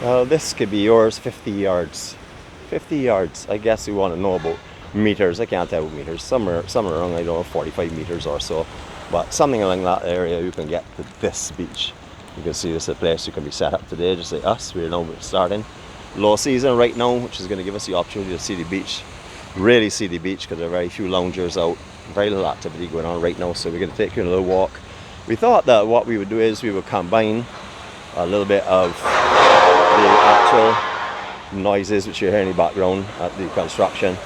This could be yours, 50 yards. 50 yards. I guess you want to know about meters. I can't tell what meters. Some are around, I don't know, 45 meters or so. But something along that area, you can get to this beach. You can see this is a place you can be set up today, just like us. We're now starting low season right now, which is going to give us the opportunity to see the beach. Really see the beach because there are very few loungers out. Very little activity going on right now, so we're going to take you on a little walk. We thought that what we would do is we would combine a little bit of the actual noises which you hear in the background at the construction.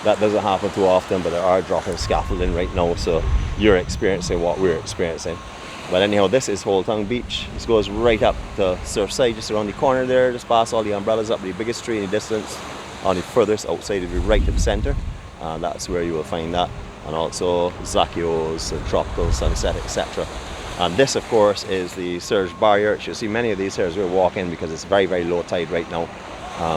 That doesn't happen too often, but they are dropping scaffolding right now, so you're experiencing what we're experiencing. But anyhow, this is Holetown Beach. This goes right up to Surfside, just around the corner there, just past all the umbrellas, up the biggest tree in the distance. On the furthest outside of you, right to the center, and that's where you will find that. And also Zacchio's and Tropical Sunset, etc. And this, of course, is the surge barrier. You'll see many of these here as we're walking because it's very, very low tide right now.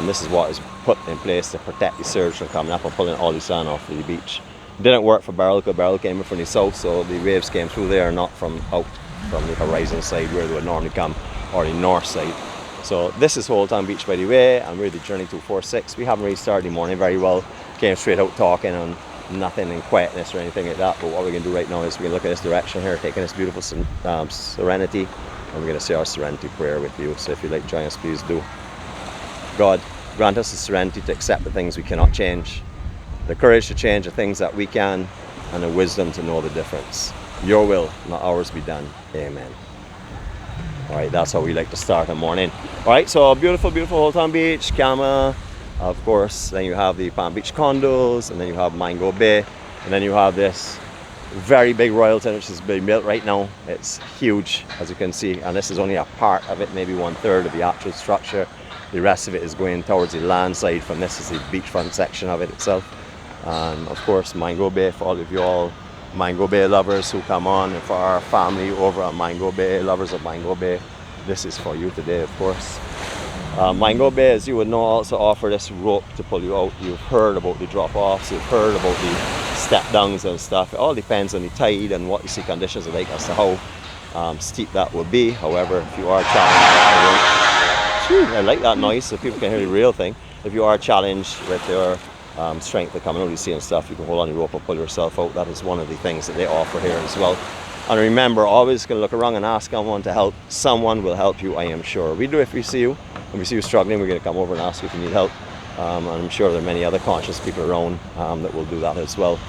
This is what is put in place to protect the surge from coming up and pulling all the sand off the beach. It didn't work for Beryl because Beryl came in from the south, so the waves came through there, not from out from the horizon side where they would normally come, or the north side. So this is Holetown Beach, by the way, and we're the Journey 246. We haven't really started the morning very well. Came straight out talking and nothing in quietness or anything like that. But what we're going to do right now is we're going to look at this direction here, taking this beautiful Serenity, and we're going to say our Serenity prayer with you. So if you'd like to join us, please do. God, grant us the serenity to accept the things we cannot change, the courage to change the things that we can, and the wisdom to know the difference. Your will, not ours, be done. Amen. All right, that's how we like to start a morning. All right, so beautiful, beautiful Holetown Beach, Kama, of course. Then you have the Palm Beach condos, and then you have Mango Bay, and then you have this very big Royalton, which is being built right now. It's huge, as you can see, and this is only a part of it, maybe 1/3 of the actual structure. The rest of it is going towards the land side. From this is the beachfront section of it itself. And of course, Mango Bay, for all of you all Mango Bay lovers who come on, and for our family over at Mango Bay, lovers of Mango Bay, this is for you today, of course. Mango Bay, as you would know, also offer this rope to pull you out. You've heard about the drop-offs, you've heard about the step-downs and stuff. It all depends on the tide and what you see conditions are like as to how steep that will be. However, if you are challenged, I like that noise so people can hear the real thing. If you are challenged with your strength to come and only see and stuff, you can hold on the rope and pull yourself out. That is one of the things that they offer here as well. And remember, always going to look around and ask someone to help. Someone will help you, I am sure. We do if we see you. When we see you struggling, we're going to come over and ask you if you need help. And I'm sure there are many other conscious people around that will do that as well.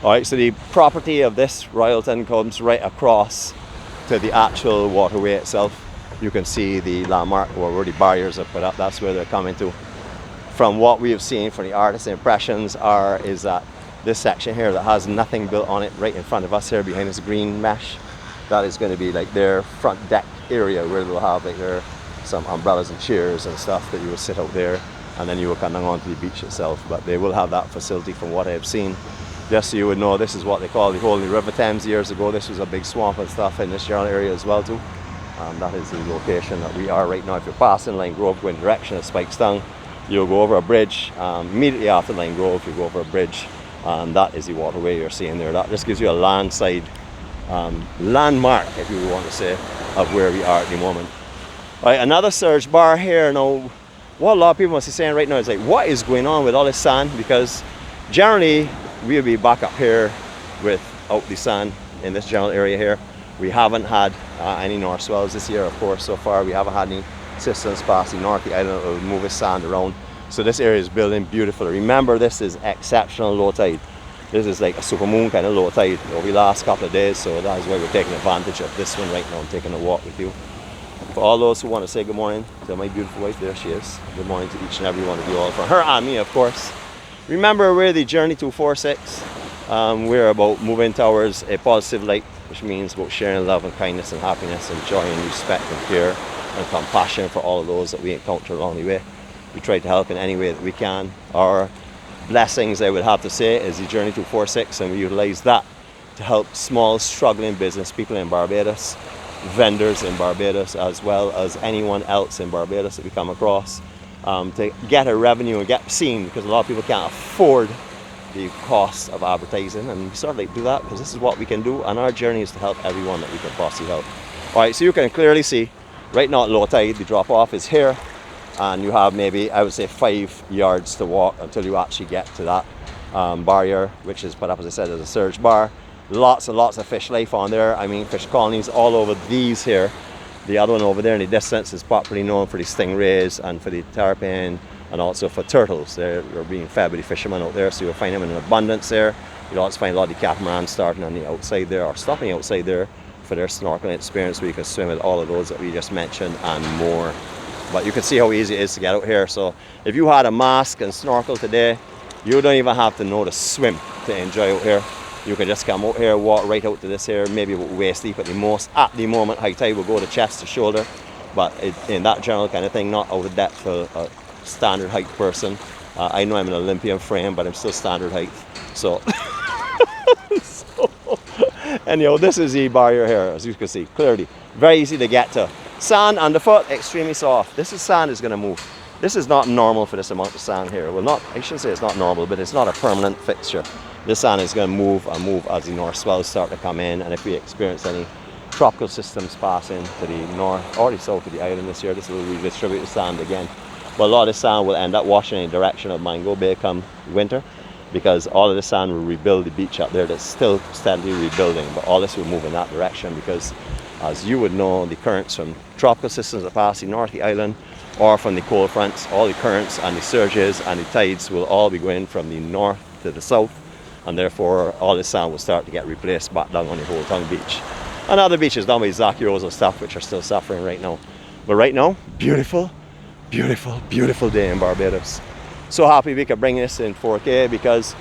All right, so the property of this Royalton comes right across to the actual waterway itself. You can see the landmark where the barriers are put up. That's where they're coming to. From what we have seen from the artist's impressions is that this section here that has nothing built on it right in front of us here behind this green mesh, that is going to be like their front deck area where they'll have like some umbrellas and chairs and stuff that you will sit out there, and then you will come down onto the beach itself. But they will have that facility from what I have seen. Just so you would know, this is what they call the Holy River Thames. Years ago this was a big swamp and stuff in this general area as well too. That is the location that we are right now. If you're passing Line Grove going direction of Spikestown, you'll go over a bridge. Immediately after Line Grove, you go over a bridge, and that is the waterway you're seeing there. That just gives you a landside landmark, if you want to say, of where we are at the moment. All right, another surge bar here. Now, what a lot of people must be saying right now is like, what is going on with all this sand? Because generally, we'll be back up here without the sand in this general area here. We haven't had any north swells this year, of course, so far. We haven't had any systems past the north, the island will move its sand around. So this area is building beautifully. Remember, this is exceptional low tide. This is like a supermoon kind of low tide over the last couple of days, so that is why we're taking advantage of this one right now and taking a walk with you. For all those who want to say good morning to my beautiful wife, there she is. Good morning to each and every one of you all, for her and me, of course. Remember, we're the Journey 246. We're about moving towards a positive light, which means about sharing love and kindness and happiness and joy and respect and care and compassion for all of those that we encounter along the way. We try to help in any way that we can. Our blessings, I would have to say, is the Journey 246, and we utilize that to help small struggling business people in Barbados, vendors in Barbados, as well as anyone else in Barbados that we come across, to get a revenue and get seen, because a lot of people can't afford the cost of advertising, and we sort of like do that because this is what we can do, and our journey is to help everyone that we can possibly help. All right, so you can clearly see right now at low tide, the drop off is here. and you have maybe, I would say, 5 yards to walk until you actually get to that barrier, which is put up, as I said, as a surge bar. Lots and lots of fish life on there. I mean, fish colonies all over these here. The other one over there in the distance is popularly known for the stingrays and for the tarpon, and also for turtles. They're being fed by the fishermen out there, so you'll find them in abundance there. You'll also find a lot of the catamarans starting on the outside there, or stopping outside there for their snorkeling experience, where you can swim with all of those that we just mentioned and more. But you can see how easy it is to get out here. So if you had a mask and snorkel today, you don't even have to know to swim to enjoy out here. You can just come out here, walk right out to this here, maybe about waist deep at the most. At the moment, high tide will go to chest to shoulder, but in that general kind of thing, not out of depth for a standard height person. I know I'm an Olympian frame, but I'm still standard height. So, anyhow, this is the barrier here, as you can see clearly. Very easy to get to. Sand underfoot, extremely soft. This is sand is going to move. This is not normal for this amount of sand here. Well, not, I shouldn't say it's not normal, but it's not a permanent fixture. This sand is going to move and move as the north swells start to come in, and if we experience any tropical systems passing to the north or the south of the island this year, this will redistribute the sand again. But a lot of the sand will end up washing in the direction of Mango Bay come winter, because all of the sand will rebuild the beach up there that's still steadily rebuilding, but all this will move in that direction because, as you would know, the currents from tropical systems that pass the north of the island or from the cold fronts, all the currents and the surges and the tides will all be going from the north to the south, and therefore all the sand will start to get replaced back down on the Holetown beach and other beaches down by Zacchios and stuff, which are still suffering right now. But right now, beautiful, beautiful, beautiful day in Barbados. So happy we could bring this in 4K, because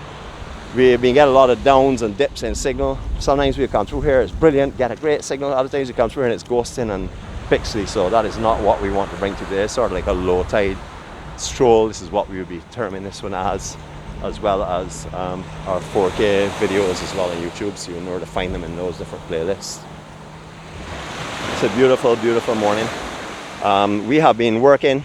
we've been getting a lot of downs and dips in signal. Sometimes we come through here, it's brilliant, get a great signal. Other times we come through and it's ghosting and pixely, so that is not what we want to bring to today. It's sort of like a low tide stroll. This is what we would be terming this one as well as our 4K videos as well on YouTube, so you know where to find them in those different playlists. It's a beautiful, beautiful morning. We have been working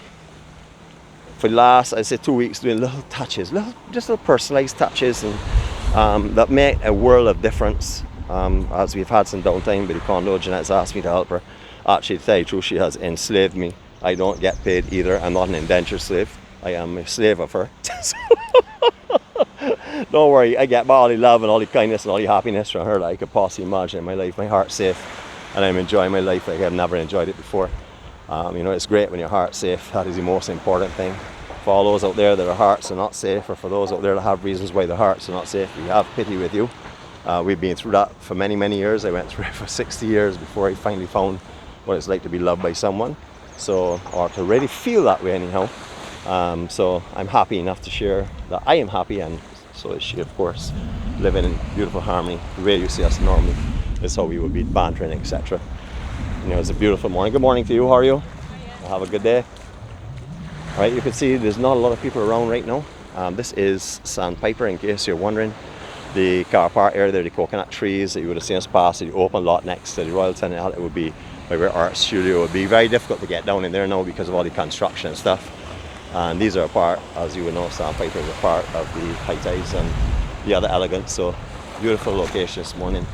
for the last, I'd say, 2 weeks, doing little touches, just little personalized touches, and that make a world of difference. As we've had some downtime with the condo, Jeanette's asked me to help her. Actually, to tell you the truth, she has enslaved me. I don't get paid either. I'm not an indentured slave. I am a slave of her. Don't worry, I get all the love and all the kindness and all the happiness from her that I could possibly imagine in my life. My heart's safe, and I'm enjoying my life like I've never enjoyed it before. You know, it's great when your heart's safe. That is the most important thing. For all those out there that their hearts are not safe, or for those out there that have reasons why their hearts are not safe, we have pity with you. We've been through that for many, many years. I went through it for 60 years before I finally found what it's like to be loved by someone. So, or to really feel that way anyhow. So I'm happy enough to share that I am happy, and so is she, of course, living in beautiful harmony. The way you see us normally is how we would be bantering, etc. You know, it's a beautiful morning. Good morning to you. How are you? Have a good day. All right, you can see there's not a lot of people around right now. This is Sandpiper, in case you're wondering. The car park area there, the coconut trees that you would have seen us pass, the open lot next to the Royalton, it would be where our art studio would be. Very difficult to get down in there now because of all the construction and stuff. And these are a part, as you would know, Sandpiper is a part of the high tides and the other elegance. So beautiful location this morning.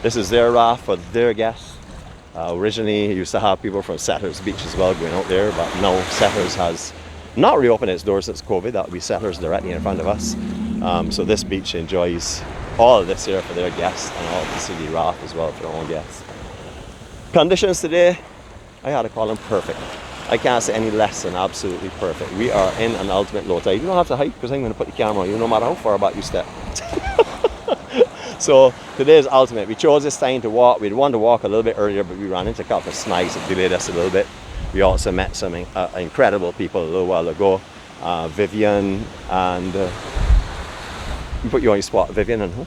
This is their raft for their guests. Originally, it used to have people from Settlers Beach as well going out there, but now Settlers has not reopened its doors since COVID. That would be Settlers directly in front of us. So this beach enjoys all of this here for their guests, and all to see the raft as well for their own guests. Conditions today, I had to call them perfect. I can't say any less than absolutely perfect. We are in an ultimate low tide. You don't have to hike because I'm going to put the camera on you no matter how far back you step. So today is ultimate. We chose this time to walk. We'd wanted to walk a little bit earlier, but we ran into a couple of snags that delayed us a little bit. We also met some incredible people a little while ago. Vivian and we put you on your spot, Vivian and who?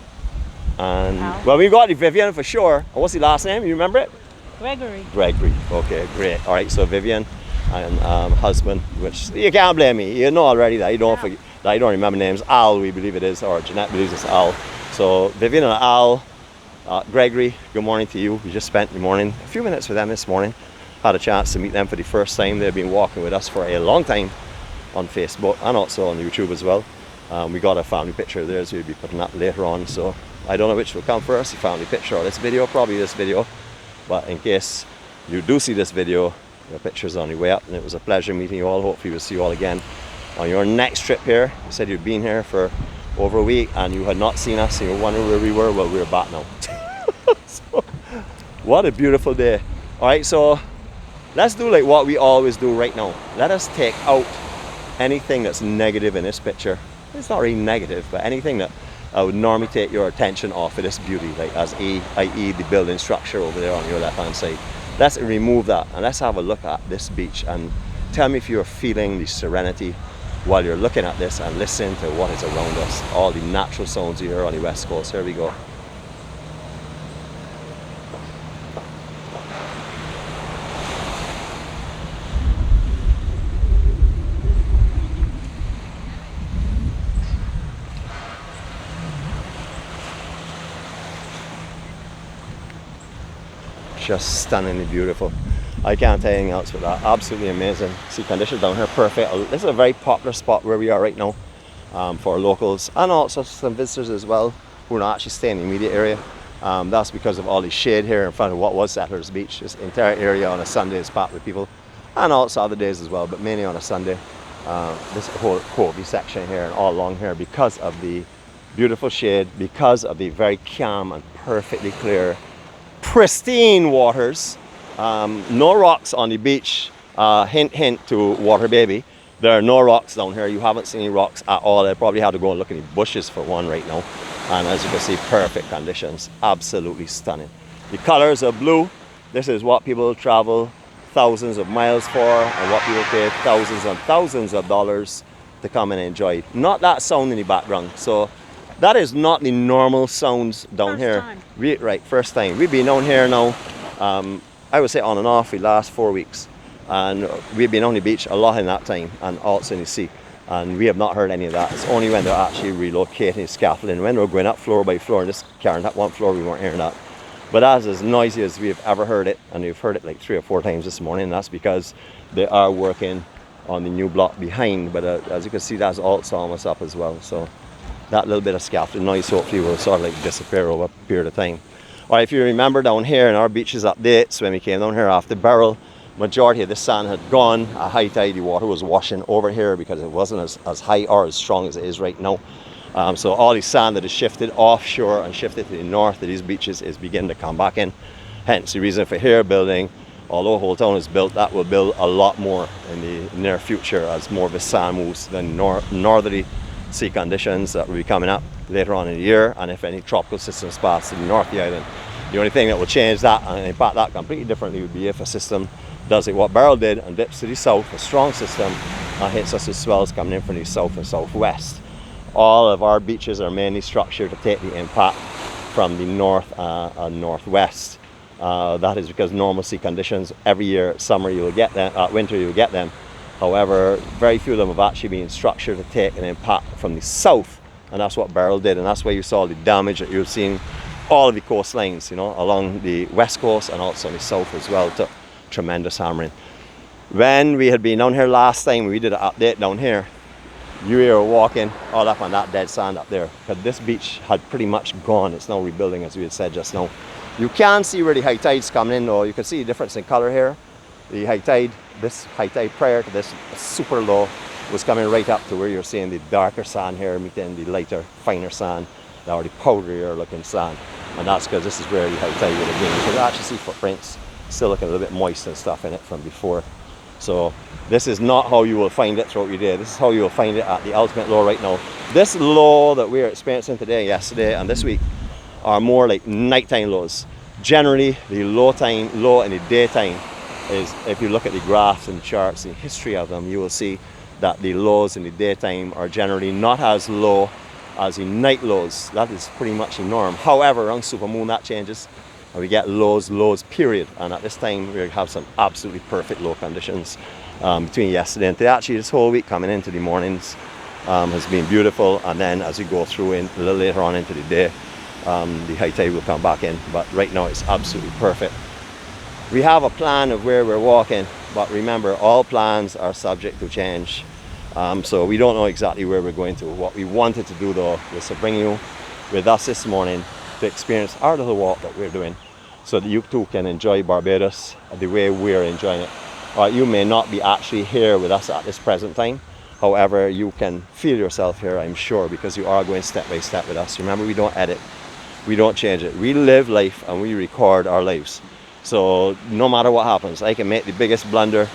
And well, we got the Vivian for sure. What's the last name? You remember it? Gregory. Gregory. Okay, great. All right, so Vivian and husband, which you can't blame me. You know already that I don't forget, that I don't remember names. Al, we believe it is, or Jeanette believes it's Al. So Vivian and Al, Gregory, good morning to you. We just spent the morning, a few minutes with them this morning. Had a chance to meet them for the first time. They've been walking with us for a long time on Facebook and also on YouTube as well. We got a family picture of theirs we'll be putting up later on. So I don't know which will come first, the family picture or this video, probably this video. But in case you do see this video, Your pictures on the way up, and it was a pleasure meeting you all. Hopefully we'll see you all again on your next trip here. You said you'd been here for over a week and you had not seen us and you were wondering where we were. Well, we're back now. So, what a beautiful day. All right, so let's do like what we always do right now. Let us take out anything that's negative in this picture. It's not really negative, but anything that would normally take your attention off of this beauty, like i.e. the building structure over there on your left hand side. Let's remove that and let's have a look at this beach and tell me if you're feeling the serenity while you're looking at this and listening to what is around us, all the natural sounds you hear on the west coast. Here we go. Just stunningly beautiful. I can't tell anything else but that. Absolutely amazing. Sea conditions down here, perfect. This is a very popular spot where we are right now for locals and also some visitors as well who are not actually staying in the immediate area. That's because of all the shade here in front of what was Settlers Beach. This entire area on a Sunday is packed with people, and also other days as well, but mainly on a Sunday. This whole Covey section here and all along here, because of the beautiful shade, because of the very calm and perfectly clear, pristine waters. No rocks on the beach. Hint, hint to Water Baby. There are no rocks down here. You haven't seen any rocks at all. I probably have to go and look in the bushes for one right now. And as you can see, perfect conditions. Absolutely stunning. The colors are blue. This is what people travel thousands of miles for, and what people pay thousands and thousands of dollars to come and enjoy. Not that sound in the background. So that is not the normal sounds down here. Right, first time. We've been down here now, I would say on and off for the last 4 weeks. And we've been on the beach a lot in that time, and also in the sea. And we have not heard any of that. It's only when they're actually relocating scaffolding. When we're going up floor by floor and just carrying that one floor, we weren't hearing that. But that's as noisy as we've ever heard it. And we've heard it like 3 or 4 times this morning. And that's because they are working on the new block behind. But as you can see, that's also almost up as well. So that little bit of scaffolding noise hopefully will sort of like disappear over a period of time. All right, if you remember down here in our beaches updates, when we came down here after Beryl, majority of the sand had gone. At high tide, the water was washing over here because it wasn't as high or as strong as it is right now. So all the sand that is shifted offshore and shifted to the north of these beaches is beginning to come back in. Hence the reason for here building, although Holetown is built, that will build a lot more in the near future as more of the sand moves the northerly sea conditions that will be coming up later on in the year, and if any tropical systems pass to the north of the island. The only thing that will change that and impact that completely differently would be if a system does like what Beryl did and dips to the south, a strong system, and hits us with swells coming in from the south and southwest. All of our beaches are mainly structured to take the impact from the north and northwest. That is because normal sea conditions, every year, summer you will get them, winter you will get them. However, very few of them have actually been structured to take an impact from the south, and that's what Beryl did, and that's why you saw the damage that you've seen all of the coastlines, you know, along the west coast and also on the south as well. Took tremendous hammering. When we had been down here last time, we did an update down here. You were walking all up on that dead sand up there, because this beach had pretty much gone. It's now rebuilding, as we had said just now. You can see where the high tide's coming in, though. You can see the difference in color here. The high tide, this high tide prior to this super low, was coming right up to where you're seeing the darker sand here meeting the lighter, finer sand, or the powderier looking sand. And that's because this is where the high tide would have been. You can actually see footprints still looking a little bit moist and stuff in it from before. So this is not how you will find it throughout your day. This is how you will find it at the ultimate low right now. This low that we're experiencing today, yesterday, and this week are more like nighttime lows. Generally, the low in the daytime is, if you look at the graphs and charts, the history of them, you will see that the lows in the daytime are generally not as low as the night lows. That is pretty much the norm. However, around supermoon that changes, and we get lows period. And at this time, we have some absolutely perfect low conditions between yesterday and today. Actually, this whole week coming into the mornings has been beautiful. And then as we go through in a little later on into the day, the high tide will come back in. But right now, it's absolutely perfect. We have a plan of where we're walking, but remember, all plans are subject to change. So we don't know exactly where we're going to. What we wanted to do, though, was to bring you with us this morning to experience our little walk that we're doing, so that you too can enjoy Barbados the way we're enjoying it. All right, you may not be actually here with us at this present time. However, you can feel yourself here, I'm sure, because you are going step by step with us. Remember, we don't edit, we don't change it. We live life and we record our lives. So no matter what happens, I can make the biggest blunder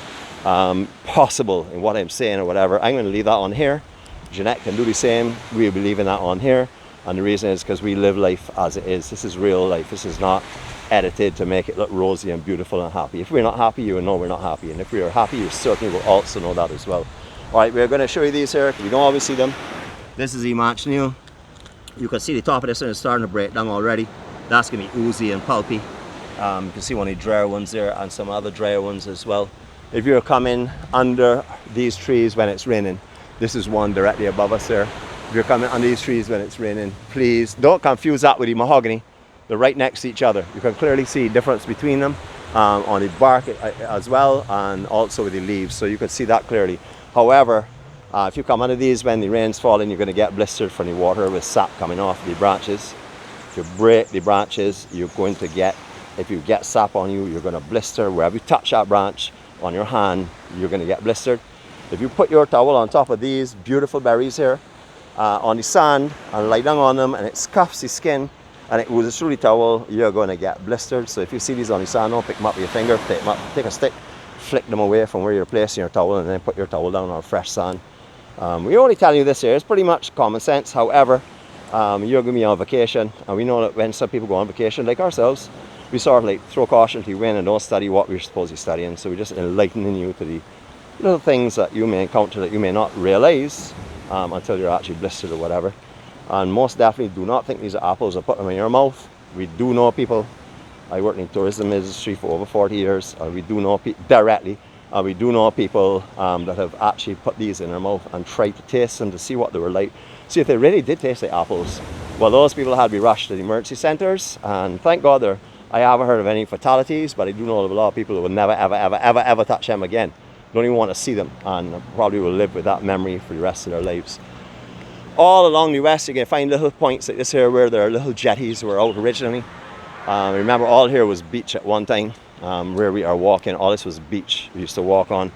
possible in what I'm saying or whatever. I'm going to leave that on here. Jeannette can do the same. We'll be leaving that on here. And the reason is because we live life as it is. This is real life. This is not edited to make it look rosy and beautiful and happy. If we're not happy, you will know we're not happy. And if we are happy, you certainly will also know that as well. All right, we're going to show you these here. We don't always see them. This is the Manchineel. You can see the top of this one is starting to break down already. That's going to be oozy and pulpy. You can see one of the drier ones there and some other drier ones as well. If you're coming under these trees when it's raining, this is one directly above us there. If you're coming under these trees when it's raining, please don't confuse that with the mahogany. They're right next to each other. You can clearly see the difference between them on the bark as well, and also with the leaves, so you can see that clearly. However, if you come under these when the rain's falling, you're going to get blistered from the water with sap coming off the branches. If you break the branches, you're going to get, if you get sap on you, you're going to blister. Wherever you touch that branch on your hand, you're going to get blistered. If you put your towel on top of these beautiful berries here on the sand and lie down on them and it scuffs the skin and it oozes through the towel, you're going to get blistered. So if you see these on the sand, don't pick them up with your finger, take them up, take a stick, flick them away from where you're placing your towel, and then put your towel down on fresh sand. We're only telling you this here, it's pretty much common sense. However, you're going to be on vacation, and we know that when some people go on vacation like ourselves, we sort of like throw caution to the wind and don't study what we're supposed to be studying. So we're just enlightening you to the little things that you may encounter that you may not realize until you're actually blistered or whatever. And most definitely do not think these are apples or put them in your mouth. We do know people. I worked in the tourism industry for over 40 years, and we do know directly, and we do know people that have actually put these in their mouth and tried to taste them to see what they were like, see if they really did taste like apples. Well, those people had to be rushed to the emergency centers, and thank God I haven't heard of any fatalities, but I do know of a lot of people who will never, ever, ever, ever, ever touch them again. Don't even want to see them, and probably will live with that memory for the rest of their lives. All along the west, you can find little points like this here where there are little jetties were out originally. Remember, all here was beach at one time. Where we are walking, all this was beach we used to walk on.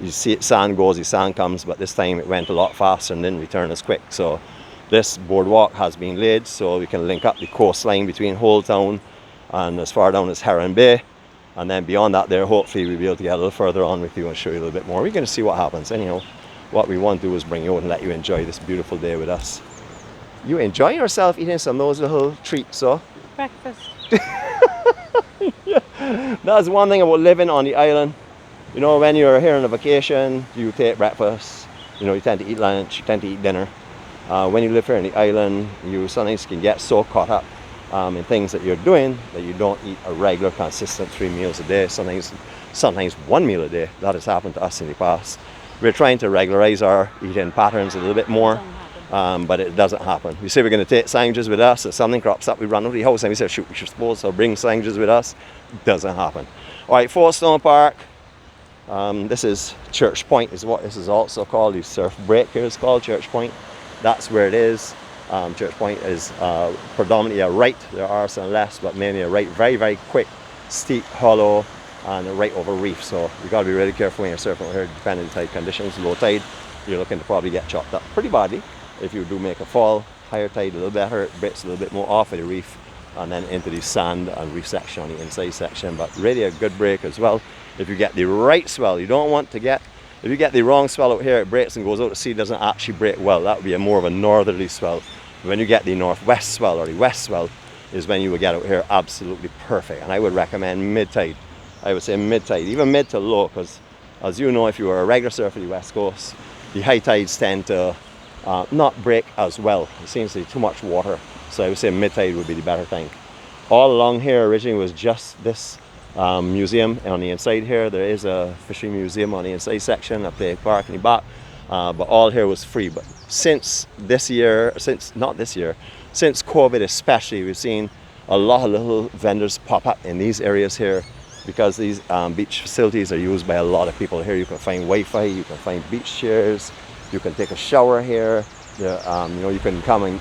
You see it, sand goes, the sand comes, but this time it went a lot faster and didn't return as quick. So this boardwalk has been laid so we can link up the coastline between Holetown and as far down as Heron Bay. And then beyond that there, hopefully we'll be able to get a little further on with you and show you a little bit more. We're going to see what happens. Anyhow, what we want to do is bring you out and let you enjoy this beautiful day with us. You enjoying yourself eating some of those little treats, so? Breakfast. Yeah. That's one thing about living on the island. You know, when you're here on a vacation, you take breakfast, you know, you tend to eat lunch, you tend to eat dinner. When you live here on the island, you sometimes can get so caught up in things that you're doing that you don't eat a regular, consistent 3 meals a day, sometimes 1 meal a day. That has happened to us in the past. We're trying to regularize our eating patterns a little bit more. But it doesn't happen. We say we're going to take sandwiches with us. If something crops up, we run over the house and we say, shoot, we should suppose so bring sandwiches with us. Doesn't happen. All right, Stone Park. This is Church Point, is what this is also called. The surf break here is called Church Point. That's where it is. Church Point is predominantly a right. There are some lefts, but mainly a right. Very, very quick, steep, hollow, and a right over reef. So you got to be really careful when you're surfing here, depending on the tide conditions. Low tide, you're looking to probably get chopped up pretty badly. If you do make a fall, higher tide a little better, it breaks a little bit more off of the reef and then into the sand and reef section on the inside section. But really a good break as well. If you get the right swell, you don't want to get, if you get the wrong swell out here, it breaks and goes out to sea, doesn't actually break well. That would be more of a northerly swell. When you get the northwest swell or the west swell is when you would get out here absolutely perfect. And I would recommend mid-tide. I would say mid-tide, even mid to low, because as you know, if you were a regular surfer on the west coast, the high tides tend to not break as well. It seems to be too much water, so I would say mid-tide would be the better thing. All along here originally was just this museum on the inside here. There is a fishing museum on the inside section, a play park in the back, but all here was free. But since this year, since COVID especially, we've seen a lot of little vendors pop up in these areas here because these beach facilities are used by a lot of people here. You can find Wi-Fi, you can find beach chairs, you can take a shower here. You know, you can come and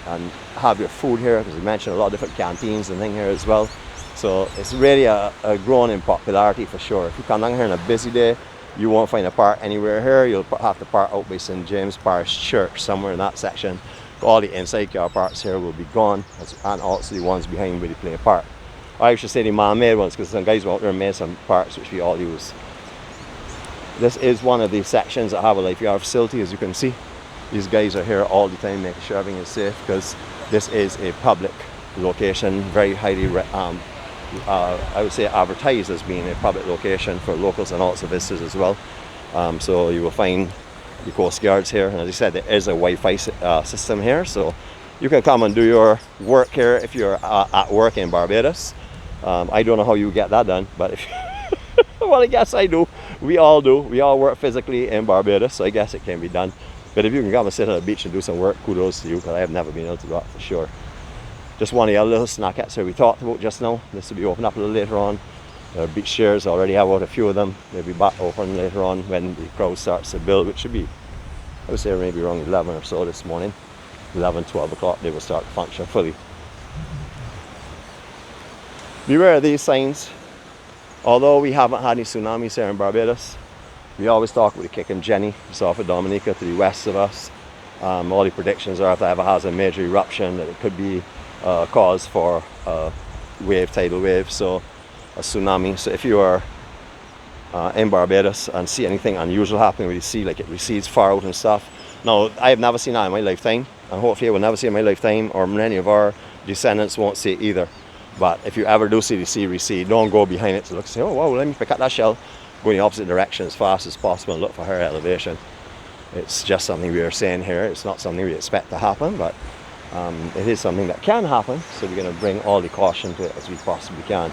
have your food here, because we mentioned a lot of different canteens and things here as well. So it's really a grown in popularity for sure. If you come down here on a busy day, You won't find a park anywhere here. You'll have to park out by St. James Parish Church, somewhere in that section. All the inside car parks here will be gone, and also the ones behind where they play park. I should say the man-made ones, because some guys went out there and made some parks which we all use. This is one of the sections that have a lifeguard facility, as you can see. These guys are here all the time making sure everything is safe, because this is a public location, very highly I would say advertised as being a public location for locals and also visitors as well. So you will find the Coast Guards here, and as I said, there is a Wi-Fi system here, so you can come and do your work here if you're at work in Barbados. I don't know how you get that done, but if well, I guess I do. We all do. We all work physically in Barbados, so I guess it can be done. But if you can come and sit on the beach and do some work, kudos to you, because I have never been able to do that for sure. Just one of the other little snackettes that we talked about just now. This will be opened up a little later on. Beach chairs, already have out a few of them. They'll be back open later on when the crowd starts to build, which should be, I would say, maybe around 11 or so this morning. 11, 12 o'clock, they will start to function fully. Beware of these signs. Although we haven't had any tsunamis here in Barbados, we always talk about the Kick and Jenny, just off of Dominica to the west of us. All the predictions are if it ever has a major eruption, that it could be a cause for a tidal wave, so a tsunami. So if you are in Barbados and see anything unusual happening, where you see like it recedes far out and stuff. Now, I have never seen that in my lifetime, and hopefully I will never see it in my lifetime, or many of our descendants won't see it either. But if you ever do see the sea recede, don't go behind it to look and say, oh wow, let me pick up that shell. Go in the opposite direction as fast as possible and look for higher elevation. It's just something we are saying here. It's not something we expect to happen, but it is something that can happen, so we're going to bring all the caution to it as we possibly can.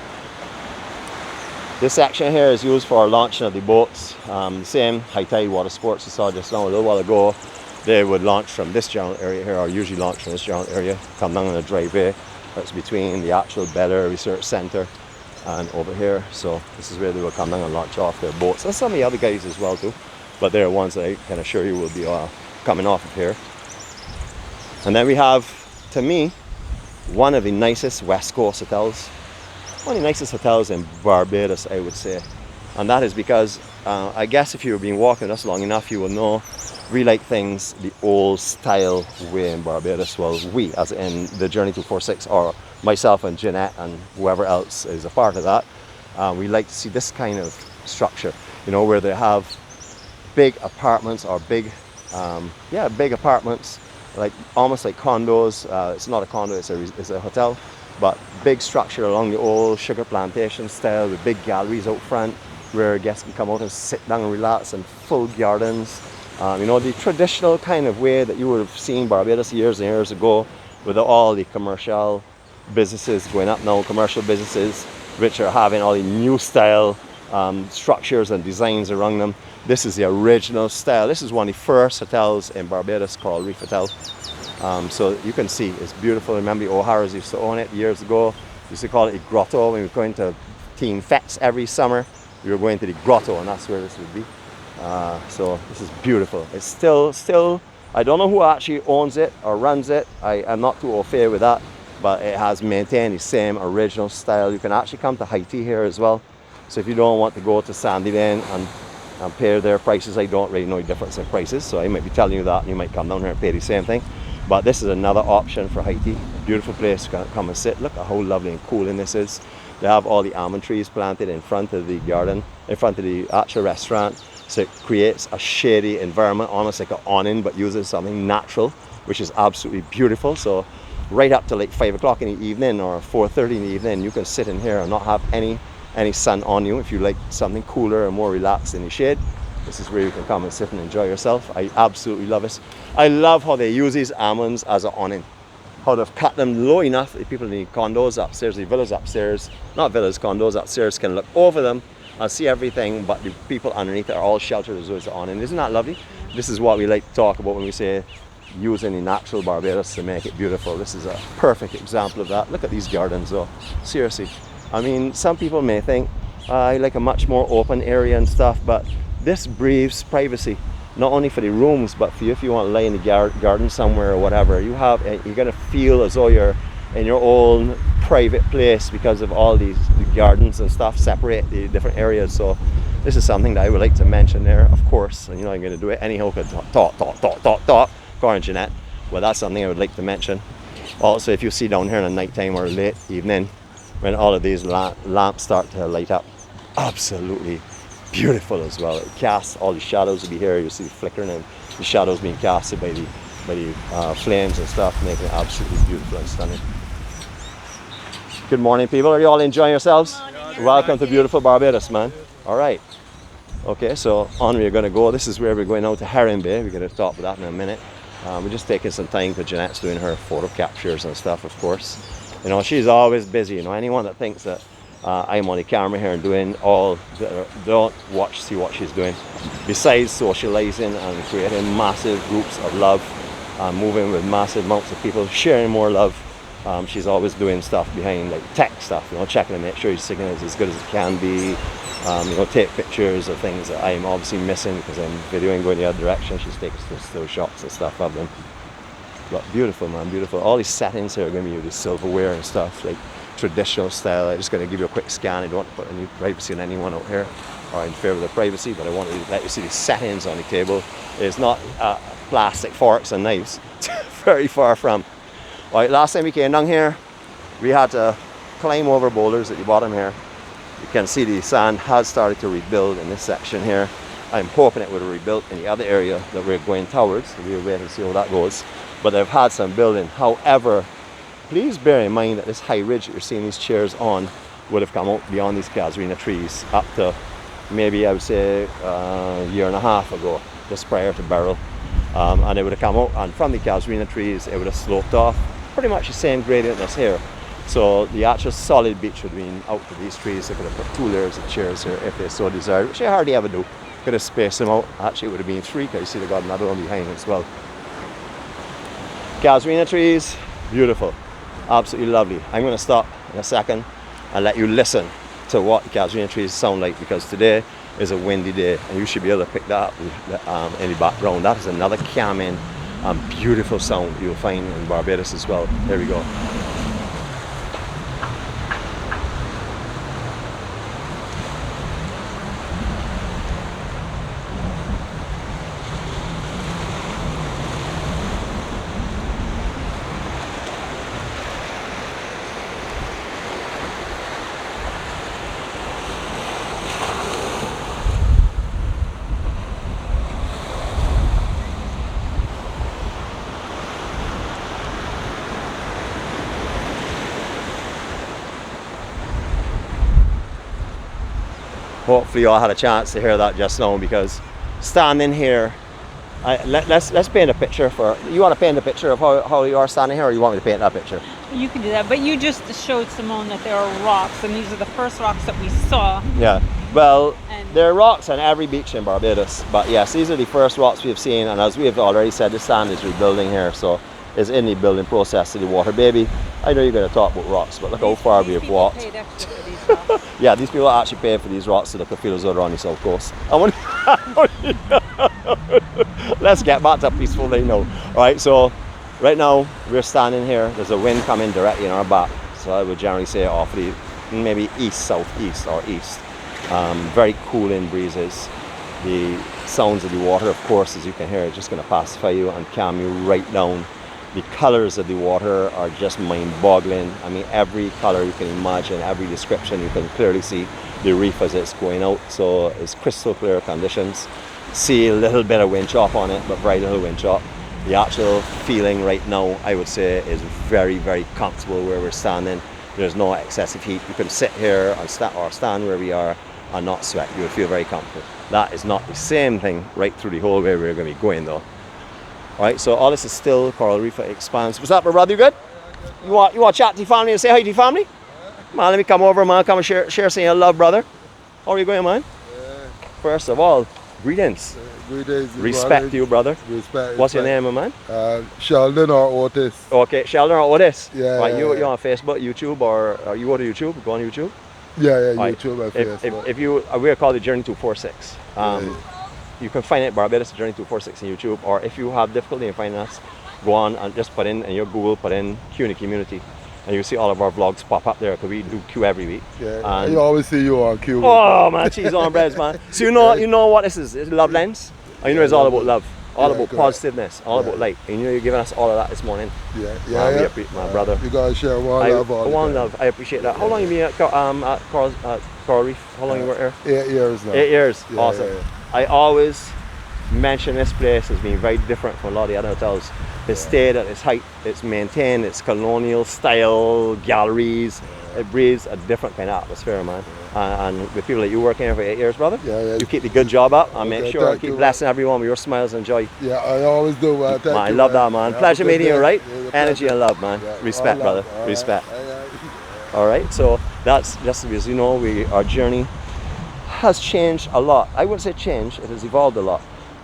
This section here is used for launching of the boats. Same high tide water sports you saw just now a little while ago. They would launch from this general area here, or usually launch from this general area, come down in a dry bay. That's between the actual Bel Air Research Centre and over here. So this is where they will come down and launch off their boats. And some of the other guys as well too, but they're ones that I can assure you will be coming off of here. And then we have, to me, one of the nicest West Coast hotels. One of the nicest hotels in Barbados, I would say. And that is because, I guess if you've been walking with us long enough, you will know we like things the old style way in Barbados. Well, we, as in the Journey 246, or myself and Jeannette and whoever else is a part of that, we like to see this kind of structure, you know, where they have big apartments, or big apartments, like almost like condos. It's not a condo, it's a hotel, but big structure along the old sugar plantation style, with big galleries out front where guests can come out and sit down and relax, and full gardens. You know, the traditional kind of way that you would have seen Barbados years and years ago, with all the commercial businesses going up now, commercial businesses which are having all the new style structures and designs around them. This is the original style. This is one of the first hotels in Barbados, called Reef Hotel. So you can see it's beautiful. Remember the O'Haras used to own it years ago. Used to call it a grotto. When we were going to teen fetes every summer, we were going to the grotto, and that's where this would be. So this is beautiful. It's still, I don't know who actually owns it or runs it. I'm not too au fait with that, but it has maintained the same original style. You can actually come to Haiti here as well. So if you don't want to go to Sandy Lane and pay their prices, I don't really know the difference in prices, so I might be telling you that, and you might come down here and pay the same thing. But this is another option for Haiti. A beautiful place to come and sit. Look at how lovely and cooling this is. They have all the almond trees planted in front of the garden, in front of the actual restaurant. So it creates a shady environment, almost like an awning, but uses something natural, which is absolutely beautiful. So right up to like 5 o'clock in the evening or 4:30 in the evening, you can sit in here and not have any sun on you. If you like something cooler and more relaxed in the shade, this is where you can come and sit and enjoy yourself. I absolutely love it. I love how they use these almonds as an awning. How they've cut them low enough that people in the condos upstairs, the villas upstairs, not villas, condos upstairs, can look over them and see everything, but the people underneath are all sheltered as well as the awning. Isn't that lovely? This is what we like to talk about when we say using the natural Barbados to make it beautiful. This is a perfect example of that. Look at these gardens though, seriously. I mean, some people may think I like a much more open area and stuff, but this breathes privacy, not only for the rooms, but for you if you want to lay in the garden somewhere or whatever. You're gonna feel as though you're in your own private place because of all the gardens and stuff separate the different areas. So this is something that I would like to mention there, of course. And you know I'm going to do it anyhow, because talk, according to Jeannette. Well, that's something I would like to mention. Also, if you see down here in the nighttime or late evening, when all of these lamps start to light up, absolutely beautiful as well. It casts all the shadows will be here. You see the flickering and the shadows being casted by the flames and stuff, making it absolutely beautiful and stunning. Good morning, people. Are you all enjoying yourselves? Welcome to beautiful Barbados, man. All right. Okay, so on we're going to go. This is where we're going out to Heron Bay. We're going to talk about that in a minute. We're just taking some time because Jeanette's doing her photo captures and stuff, of course. You know, she's always busy. You know, anyone that thinks that I'm on the camera here and doing all, don't see what she's doing. Besides socializing and creating massive groups of love, moving with massive amounts of people, sharing more love. She's always doing stuff behind, like tech stuff, you know, checking to make sure your signal is as good as it can be. You know, take pictures of things that I'm obviously missing because I'm videoing going the other direction. She's taking still shots and stuff of them. But beautiful, man, beautiful. All these settings here are going to be with the silverware and stuff, like traditional style. I'm just going to give you a quick scan. I don't want to put any privacy on anyone out here or interfere with their privacy, but I want to let you see the settings on the table. It's not plastic forks and knives. Very far from. All right, last time we came down here, we had to climb over boulders at the bottom here. You can see the sand has started to rebuild in this section here. I'm hoping it would have rebuilt in the other area that we're going towards. So we'll wait and see how that goes. But they've had some building. However, please bear in mind that this high ridge that you're seeing these chairs on would have come out beyond these Casuarina trees up to maybe, I would say, a year and a half ago, just prior to Beryl. And it would have come out, and from the Casuarina trees, it would have sloped off. Pretty much the same gradient as here. So the actual solid beach would have been out to these trees. They could have put 2 layers of chairs here if they so desired, which they hardly ever do. Could have spaced them out. Actually, it would have been 3 because you see they got another one behind as well. Casuarina trees, beautiful. Absolutely lovely. I'm going to stop in a second and let you listen to what the Casuarina trees sound like, because today is a windy day and you should be able to pick that up in the background. That is another calming and beautiful sound you'll find in Barbados as well. There we go. Hopefully you all had a chance to hear that just now, because standing here, let's paint a picture for, you want to paint a picture of how you are standing here, or you want me to paint that picture? You can do that, but you just showed Simone that there are rocks, and these are the first rocks that we saw. Yeah, well, there are rocks on every beach in Barbados, but yes, these are the first rocks we've seen, and as we have already said, the sand is rebuilding here, so it's in the building process of the water. Baby, I know you're going to talk about rocks, but look how far we have walked. Paid extra for these rocks. Yeah, these people actually pay for these rocks so they can feel as though they're on the south coast. Let's get back to a peaceful day now. Alright, so right now we're standing here. There's a wind coming directly in our back. So I would generally say off the maybe east, southeast or east. Very cooling breezes. The sounds of the water, of course, as you can hear, is just going to pacify you and calm you right down. The colors of the water are just mind-boggling. I mean, every color you can imagine, every description, you can clearly see the reef as it's going out. So it's crystal clear conditions. See a little bit of wind chop on it, but very little wind chop. The actual feeling right now, I would say, is very, very comfortable where we're standing. There's no excessive heat. You can sit here or stand where we are and not sweat. You would feel very comfortable. That is not the same thing right through the whole way we're going to be going, though. Alright, so all this is still coral reef expanse. What's up, my brother? You good? You want to chat to your family and say hi to your family? Man, let me come over, man. Come and share some love, brother. How are you going, man? First of all, greetings. Greetings. Respect to you, brother. Respect. What's your name, man? Sheldon or Otis. Okay, Sheldon or Otis. Yeah. Right, yeah, you're on Facebook, YouTube, or you go to YouTube? Go on YouTube? Yeah, Right. YouTube and Facebook. If you, we're called the Journey 246. You can find it Barbados Journey 246 on YouTube, or if you have difficulty in finding us, go on and just put in your Google, put in CUNY Community, and you see all of our vlogs pop up there because we do Q every week. Yeah, And you always see you on Q. oh man, cheese on breads, man. So you know what this is? It's Love Lens. And you know it's all about love, all about positiveness, all about light. And you know you're giving us all of that this morning. My brother. You gotta share one love all the one time. love. I appreciate that. How long you been at Coral Reef? How long you work here? 8 years now. 8 years. Yeah, Awesome. yeah. I always mention this place as being very different from a lot of the other hotels. It's stayed at its height, it's maintained, it's colonial style galleries. It breathes a different kind of atmosphere, man. And with people like you working here for 8 years, brother, you keep the good job up and make sure I keep blessing everyone with your smiles and joy. Yeah, I always do. Man, I love that, man. Pleasure meeting you, right? Energy and love, man. Respect, brother. Respect. All right, so that's just because you know our journey has changed a lot. I wouldn't say changed, it has evolved a lot.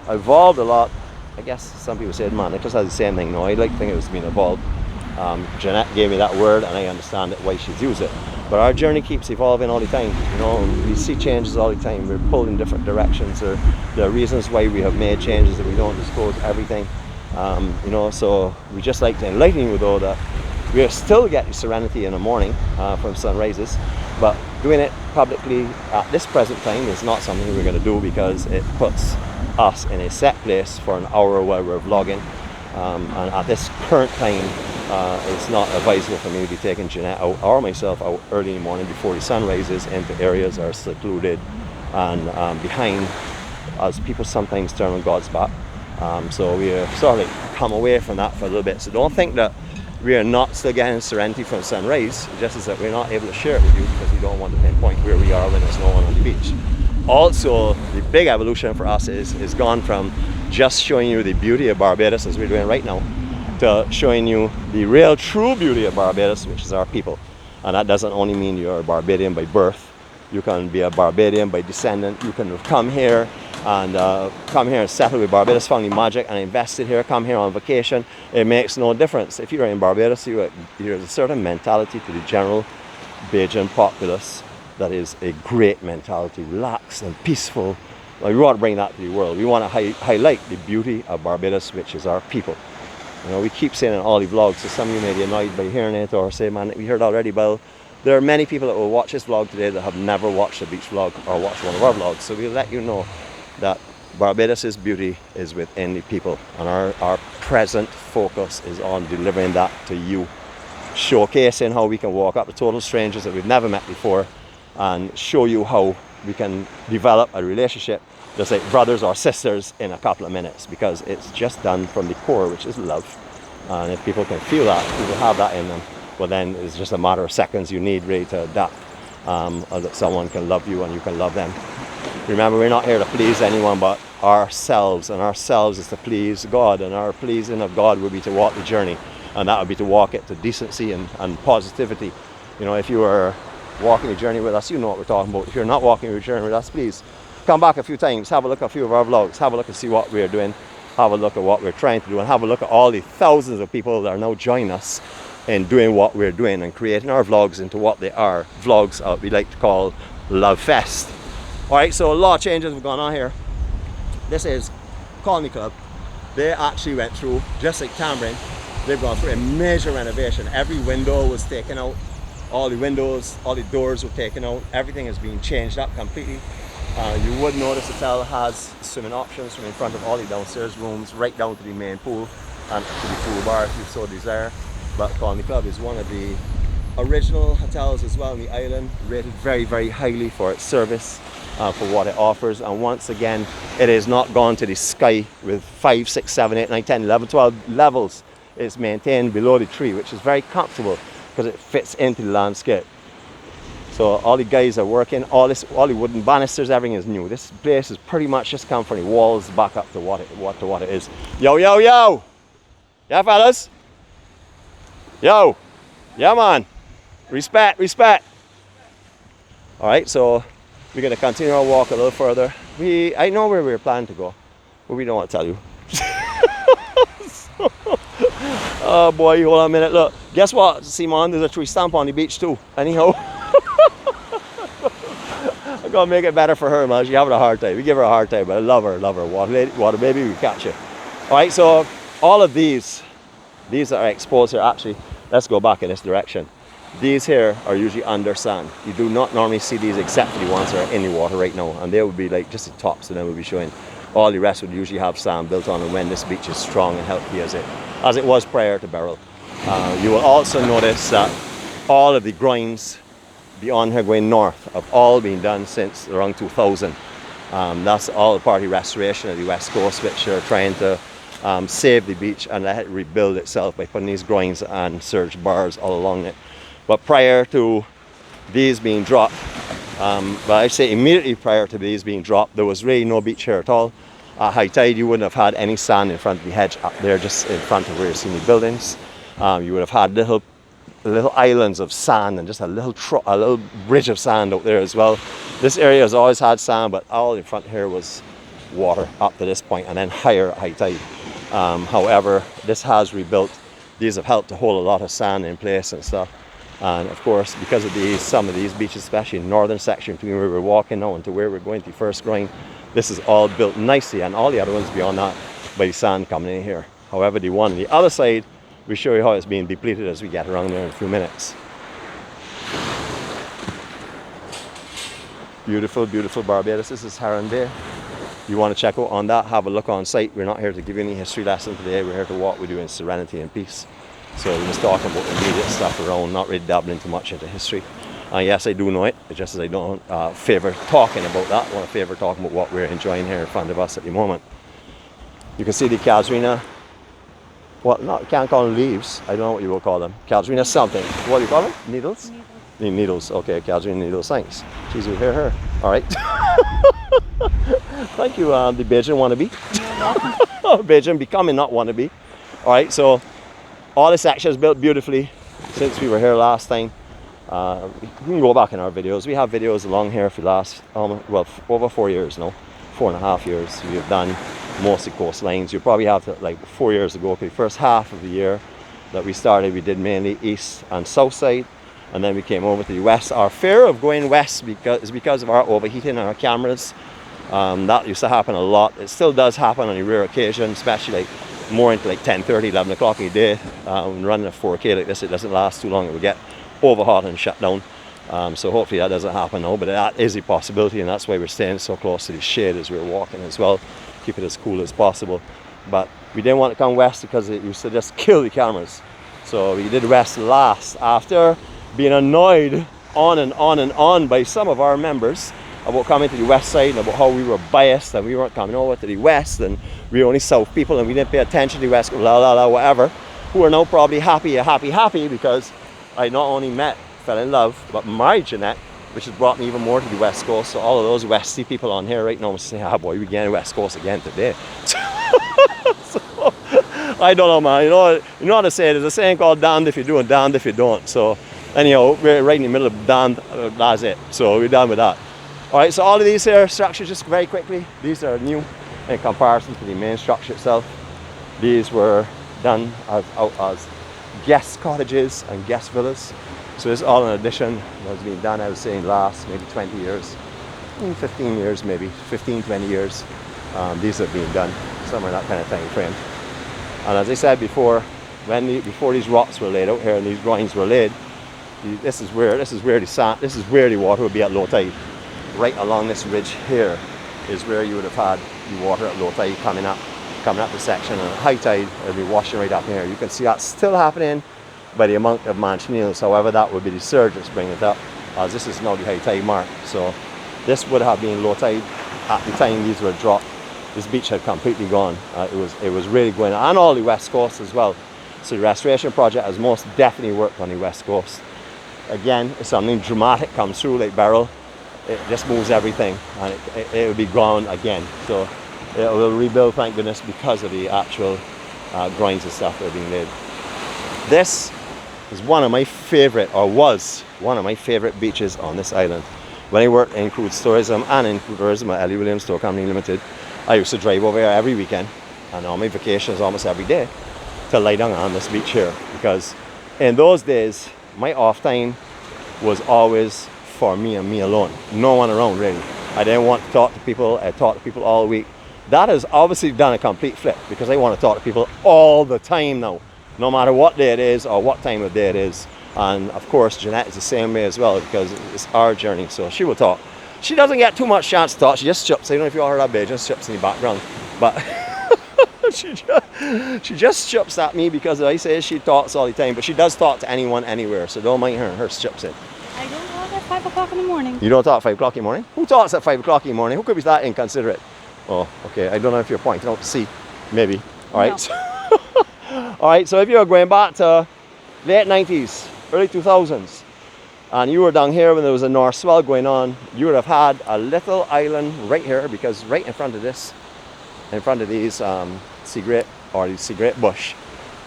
Evolved a lot. I guess some people said, man, it just has the same thing. No, I like to think it was being evolved. Jeannette gave me that word and I understand it, why she's used it. But our journey keeps evolving all the time. You know, we see changes all the time. We're pulled in different directions. There are reasons why we have made changes that we don't disclose everything. You know, so we just like to enlighten you though that we are still getting Serenity in the morning from sunrises, but doing it publicly at this present time is not something we're going to do because it puts us in a set place for an hour while we're vlogging. And at this current time, it's not advisable for me to be taking Jeannette out or myself out early in the morning before the sun rises into areas that are secluded and behind, as people sometimes turn on God's back. So we have sort of like come away from that for a little bit. So don't think that we are not still getting Serenity from sunrise, just as that we're not able to share it with you because we don't want to pinpoint where we are when there's no one on the beach. Also, the big evolution for us is gone from just showing you the beauty of Barbados, as we're doing right now, to showing you the real true beauty of Barbados, which is our people. And that doesn't only mean you're a Barbadian by birth. You can be a Barbadian by descendant. You can come here and settle with Barbados Family Magic and invested here, come here on vacation. It makes no difference. If you're in Barbados, there's a certain mentality to the general BAJAN populace that is a great mentality, relaxed and peaceful. We want to bring that to the world. We want to highlight the beauty of Barbados, which is our people. You know, we keep saying in all the vlogs, so some of you may be annoyed by hearing it or say, man, we heard already, well, there are many people that will watch this vlog today that have never watched a beach vlog or watched one of our vlogs. So we'll let you know that Barbados' beauty is within the people, and our present focus is on delivering that to you, showcasing how we can walk up to total strangers that we've never met before and show you how we can develop a relationship just like brothers or sisters in a couple of minutes, because it's just done from the core, which is love. And if people can feel that, people have that in them, well then it's just a matter of seconds you need really to adapt, or that someone can love you and you can love them. Remember, we're not here to please anyone but ourselves, and ourselves is to please God, and our pleasing of God would be to walk the journey, and that would be to walk it to decency and positivity. You know, if you are walking the journey with us, you know what we're talking about. If you're not walking the journey with us, please come back a few times, have a look at a few of our vlogs, have a look and see what we're doing, have a look at what we're trying to do, and have a look at all the thousands of people that are now joining us in doing what we're doing and creating our vlogs into what they are. Vlogs we like to call Love Fest. Alright, so a lot of changes have gone on here. This is Colony Club. They actually went through, just like Tamarind, they've gone through a major renovation. Every window was taken out, all the windows, all the doors were taken out, everything is being changed up completely. You would notice the hotel has swimming options from in front of all the downstairs rooms right down to the main pool and to the pool bar if you so desire. But Colony Club is one of the original hotels as well on the island, rated very, very highly for its service, for what it offers. And once again, it has not gone to the sky with 5, 6, 7, 8, 9, 10, 11, 12 levels. It's maintained below the tree, which is very comfortable because it fits into the landscape. So all the guys are working, all the wooden banisters, everything is new. This place is pretty much just come from the walls back up to what it is. Yo, yo, yo! Yeah, fellas? Yo! Yeah, man! Respect, respect! Alright, so we're going to continue our walk a little further. I know where we're planning to go, but we don't want to tell you. Oh boy, hold on a minute, look. Guess what, Simon? There's a tree stump on the beach too. Anyhow. I'm gonna make it better for her, man. She's having a hard time. We give her a hard time, but I love her. Water baby, we catch you. Alright, so all of these that are exposed here, actually, let's go back in this direction. These here are usually under sand. You do not normally see these except for the ones that are in the water right now, and they would be like just the tops, and then we'll be showing. All the rest would usually have sand built on, and when this beach is strong and healthy as it was prior to Beryl. You will also notice that all of the grinds beyond here going north have all been done since around 2000. That's all part of the restoration of the west coast, which are trying to save the beach and let it rebuild itself by putting these grinds and surge bars all along it. But prior to these being dropped, but I say immediately prior to these being dropped, there was really no beach here at all. At high tide, you wouldn't have had any sand in front of the hedge up there, just in front of where you're seeing the buildings. You would have had little islands of sand and just a little bridge of sand out there as well. This area has always had sand, but all in front here was water up to this point, and then higher at high tide. However, this has rebuilt. These have helped to hold a lot of sand in place and stuff. And of course, because of some of these beaches, especially in the northern section between where we're walking now and to where we're going to first grind, this is all built nicely, and all the other ones beyond that by the sand coming in here. However, the one on the other side, we'll show you how it's being depleted as we get around there in a few minutes. Beautiful, beautiful Barbados. This is Heron Bay. You want to check out on that, have a look on site. We're not here to give you any history lesson today. We're here to walk with you in serenity and peace. So we're just talking about immediate stuff around, not really dabbling too much into history. Yes, I do know it, just as I don't favour talking about that. I want to favour talking about what we're enjoying here in front of us at the moment. You can see the Casuarina. Well, can't call them leaves. I don't know what you will call them. Casuarina something. What do you call them? Needles? Needles. Okay, Casuarina needles. Thanks. Jeez, we hear her. All right. Thank you, the BAJAN wannabe. BAJAN becoming not wannabe. All right, so all this section is built beautifully since we were here last time. You can go back in our videos. We have videos along here for the last, over 4 years now. 4.5 years. We have done mostly coastlines. You probably have to, like 4 years ago, okay, first half of the year that we started, we did mainly east and south side, and then we came over to the west. Our fear of going west is because of our overheating our cameras. That used to happen a lot. It still does happen on a rare occasion, especially like more into like 10:30, 11 o'clock in the day. When running a 4K like this, it doesn't last too long. It will get overhot and shut down. So hopefully that doesn't happen now, but that is a possibility, and that's why we're staying so close to the shade as we're walking as well. Keep it as cool as possible. But we didn't want to come west because it used to just kill the cameras. So we did west last, after being annoyed on and on and on by some of our members about coming to the west side and about how we were biased and we weren't coming over to the west and we were only south people and we didn't pay attention to the west, whatever, who are now probably happy because I not only fell in love, but married Jeannette, which has brought me even more to the west coast. So all of those westy people on here right now must say, ah boy, we're getting west coast again today. So, I don't know, man. You know how to say it. There's a saying called damned if you do and damned if you don't. So anyhow, we're right in the middle of damned, that's it. So we're done with that. All right, so all of these here structures, just very quickly, these are new in comparison to the main structure itself. These were done as guest cottages and guest villas. So this is all an addition that's been done, I was saying, last maybe 20 years, 15 years maybe, 15, 20 years. These have been done, somewhere in that kind of time frame. And as I said before, before these rocks were laid out here and these groins were laid, this is where the water would be at low tide. Right along this ridge here is where you would have had the water at low tide coming up the section, and at high tide it would be washing right up here. You can see that's still happening by the amount of Manchineels. However, that would be the surge that's bringing it up, as this is now the high tide mark. So this would have been low tide at the time these were dropped. This beach had completely gone. It was really going on, and all the west coast as well. So the restoration project has most definitely worked on the west coast. Again, if something dramatic comes through like Beryl, it just moves everything and it will be gone again. So it will rebuild, thank goodness, because of the actual grinds and stuff that are being laid. This is one of my favorite, or was one of my favorite beaches on this island. When I worked in cruise tourism and in cruise tourism at Alleyne Williams Tour Company Limited, I used to drive over here every weekend and on my vacations almost every day to lie down on this beach here, because in those days my off time was always for me and me alone. No one around really. I didn't want to talk to people. I talked to people all week. That has obviously done a complete flip, because I want to talk to people all the time now. No matter what day it is or what time of day it is, And of course, Jeannette is the same way as well because it's our journey. So she will talk. She doesn't get too much chance to talk. She just chips. I don't know if you all heard that BAJAN, just chips in the background. But she just chips at me because I say she talks all the time. But she does talk to anyone, anywhere. So don't mind her. Her chips in. I don't talk at 5 o'clock in the morning. You don't talk at 5 o'clock in the morning? Who talks at 5 o'clock in the morning? Who could be that inconsiderate? Oh, okay. I don't know if you're pointing out to see. Maybe. All right. No. All right. So if you're going back to late 90s, early 2000s, and you were down here when there was a north swell going on, you would have had a little island right here because right in front of this, in front of these sea grape or the sea grape bush,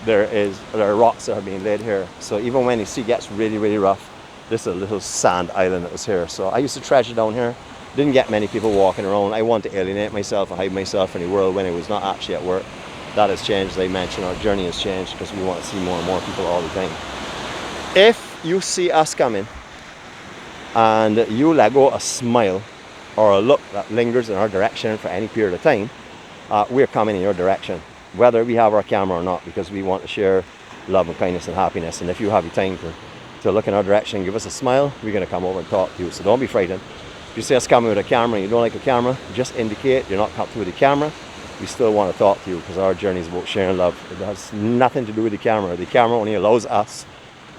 there are rocks that are being laid here. So even when the sea gets really, really rough, this is a little sand island that was here. So I used to treasure down here. Didn't get many people walking around. I wanted to alienate myself and hide myself in the world when I was not actually at work. That has changed, as I mentioned. Our journey has changed because we want to see more and more people all the time. If you see us coming and you let go a smile or a look that lingers in our direction for any period of time, we're coming in your direction, whether we have our camera or not, because we want to share love and kindness and happiness. And if you have the time to look in our direction, give us a smile, we're going to come over and talk to you. So don't be frightened. If you see us coming with a camera and you don't like a camera, just indicate you're not comfortable with the camera. We still want to talk to you because our journey is about sharing love. It has nothing to do with the camera. The camera only allows us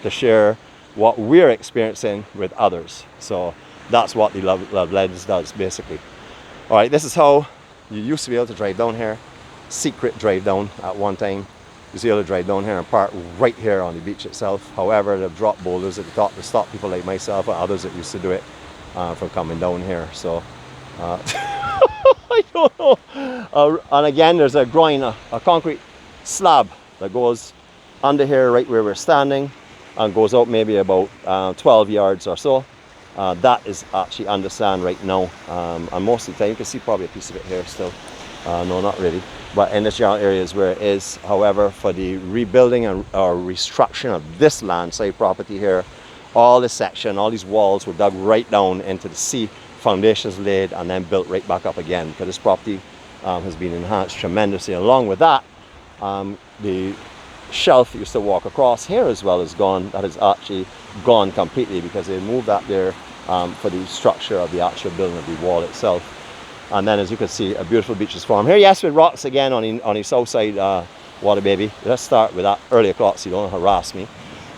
to share what we're experiencing with others. So that's what the love lens does, basically. All right, this is how you used to be able to drive down here. Secret drive down at one time. You used to be able to drive down here and park right here on the beach itself. However, they've dropped boulders at the top to stop people like myself and others that used to do it from coming down here. So I don't know. And again, there's a groin, a concrete slab that goes under here right where we're standing and goes out maybe about 12 yards or so. That is actually under sand right now. And most of the time, you can see probably a piece of it here still. No, not really. But in this general area is where it is. However, for the rebuilding or restructuring of this landside property here, all this section, all these walls were dug right down into the sea, foundations laid, and then built right back up again. Because this property has been enhanced tremendously. Along with that, the shelf you used to walk across here as well is gone. That is actually gone completely because they moved that there for the structure of the actual building of the wall itself. And then, as you can see, a beautiful beach is formed here. Yes, with rocks again on the south side, water baby. Let's start with that early o'clock so you don't harass me.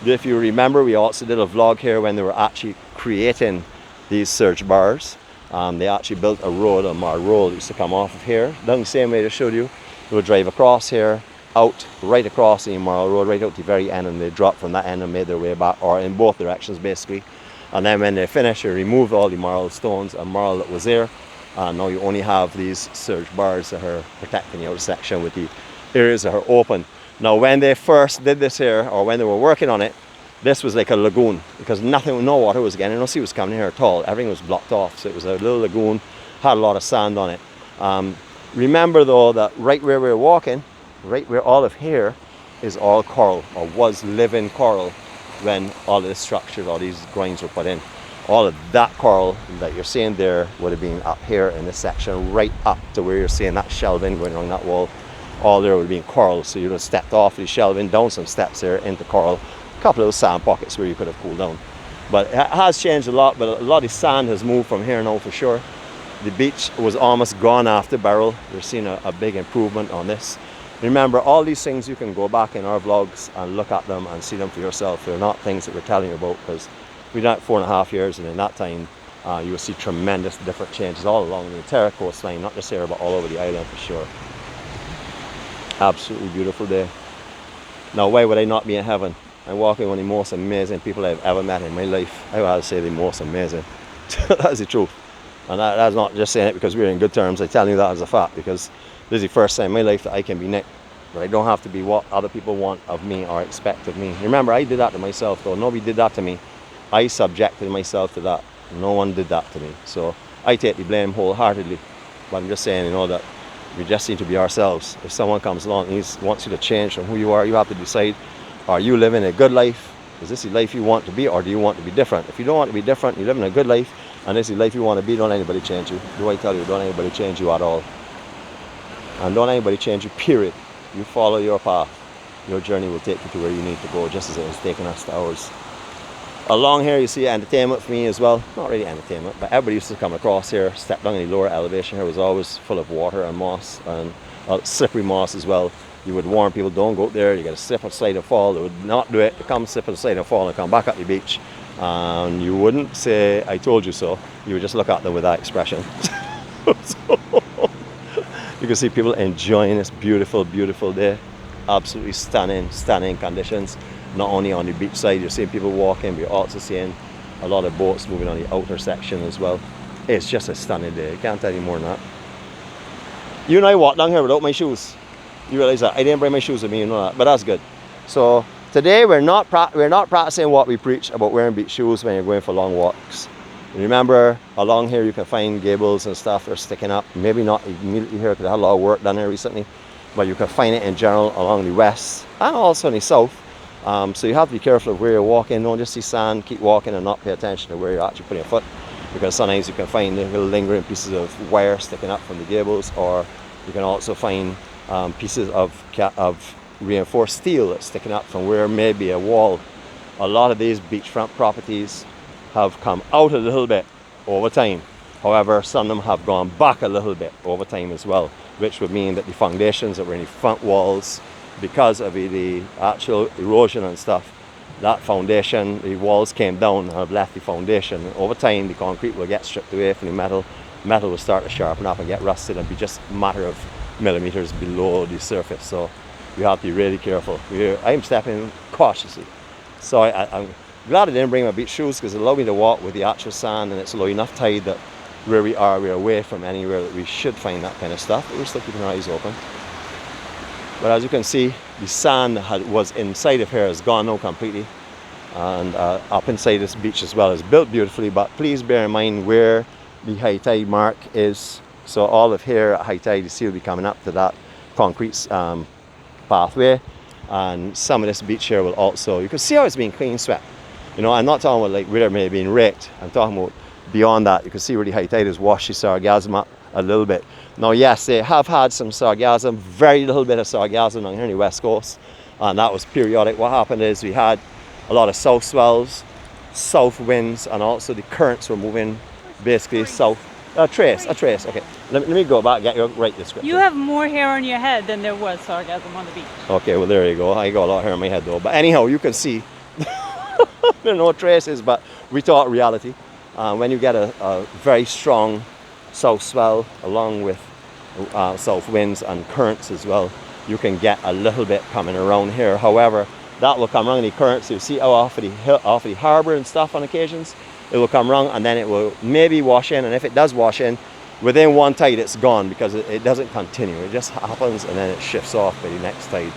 If you remember, we also did a vlog here when they were actually creating these surge bars. They actually built a road, a marl road that used to come off of here. Down the same way they showed you. They would drive across here, out, right across the marl road, right out to the very end, and they dropped from that end and made their way back, or in both directions basically. And then when they finished, they removed all the marl stones and marl that was there. Now you only have these surge bars that are protecting the outer section with the areas that are open. Now when they first did this here, or when they were working on it, this was like a lagoon because no water was getting, no sea was coming here at all. Everything was blocked off, so it was a little lagoon, had a lot of sand on it. Remember though that right where we're walking, right where all of here is all coral, or was living coral when all of this structure, all these grinds were put in. All of that coral that you're seeing there would have been up here in this section, right up to where you're seeing that shelving going along that wall. All there would have been coral, so you'd have stepped off the shelving, down some steps here into coral. A couple of those sand pockets where you could have cooled down. But it has changed a lot, but a lot of sand has moved from here now for sure. The beach was almost gone after Beryl. We're seeing a big improvement on this. Remember, all these things you can go back in our vlogs and look at them and see them for yourself. They're not things that we're telling you about because we've done it 4.5 years, and in that time you will see tremendous different changes all along the entire coastline, not just here but all over the island for sure. Absolutely beautiful day. Now why would I not be in heaven? I'm walking with one of the most amazing people I've ever met in my life. I would say the most amazing. That's the truth. And that's not just saying it because we're in good terms. I tell you that as a fact because this is the first time in my life that I can be Nick. But I don't have to be what other people want of me or expect of me. Remember, I did that to myself though. Nobody did that to me. I subjected myself to that. No one did that to me. So I take the blame wholeheartedly. But I'm just saying, that we just need to be ourselves. If someone comes along and he wants you to change from who you are, you have to decide, are you living a good life? Is this the life you want to be, or do you want to be different? If you don't want to be different, you're living a good life, and this is the life you want to be, don't anybody change you. Do I tell you, don't anybody change you at all. And don't anybody change you, period. You follow your path. Your journey will take you to where you need to go, just as it has taken us to ours. Along here you see entertainment for me as well. Not really entertainment, but everybody used to come across here, step down in the lower elevation here was always full of water and moss, and slippery moss as well. You would warn people, don't go up there, you got to slip and slide and fall. They would not do it. They come slip and slide and fall and come back up the beach. And you wouldn't say, I told you so. You would just look at them with that expression. So, you can see people enjoying this beautiful, beautiful day. Absolutely stunning, stunning conditions. Not only on the beach side, you're seeing people walking, but you're also seeing a lot of boats moving on the outer section as well. It's just a stunning day. Can't tell you more than that. You and I walked down here without my shoes. You realize that? I didn't bring my shoes with me, you know that, but that's good. So today we're not practicing what we preach about wearing beach shoes when you're going for long walks. Remember, along here you can find gables and stuff that are sticking up. Maybe not immediately here because I had a lot of work done here recently, but you can find it in general along the west and also in the south. So you have to be careful of where you're walking. Don't just see sand, keep walking and not pay attention to where you're actually putting your foot, because sometimes you can find little lingering pieces of wire sticking up from the gables, or you can also find pieces of reinforced steel that's sticking up from where maybe a wall. A lot of these beachfront properties have come out a little bit over time. However, some of them have gone back a little bit over time as well, which would mean that the foundations that were in the front walls, because of the actual erosion and stuff, that foundation, the walls came down and have left the foundation. Over time, the concrete will get stripped away from the metal. Metal will start to sharpen up and get rusted and be just a matter of millimeters below the surface. So you have to be really careful. I'm stepping cautiously. So I'm glad I didn't bring my beach shoes, because it allowed me to walk with the actual sand, and it's low enough tide that where we are, we're away from anywhere that we should find that kind of stuff. But we're still keeping our eyes open. But as you can see, the sand that was inside of here is gone now completely. And up inside this beach as well is built beautifully, but please bear in mind where the high tide mark is. So all of here at high tide, you see will be coming up to that concrete pathway. And some of this beach here will also, you can see how it's being clean swept. You know, I'm not talking about like where it may have been raked. I'm talking about beyond that. You can see where the high tide has washed the sargassum up a little bit. Now, yes, they have had some sargassum, very little bit of sargassum on here on the west coast, and that was periodic. What happened is we had a lot of south swells, south winds, and also the currents were moving basically south. A trace, okay. Let me go back and get your right description. You have more hair on your head than there was sargassum on the beach. Okay, well there you go. I got a lot of hair on my head though. But anyhow, you can see there are no traces, but we thought reality. When you get a very strong south swell along with south winds and currents as well, you can get a little bit coming around here. However, that will come around the currents. You see how off of the harbour and stuff on occasions, it will come around and then it will maybe wash in, and if it does wash in, within one tide it's gone, because it doesn't continue. It just happens and then it shifts off by the next tide.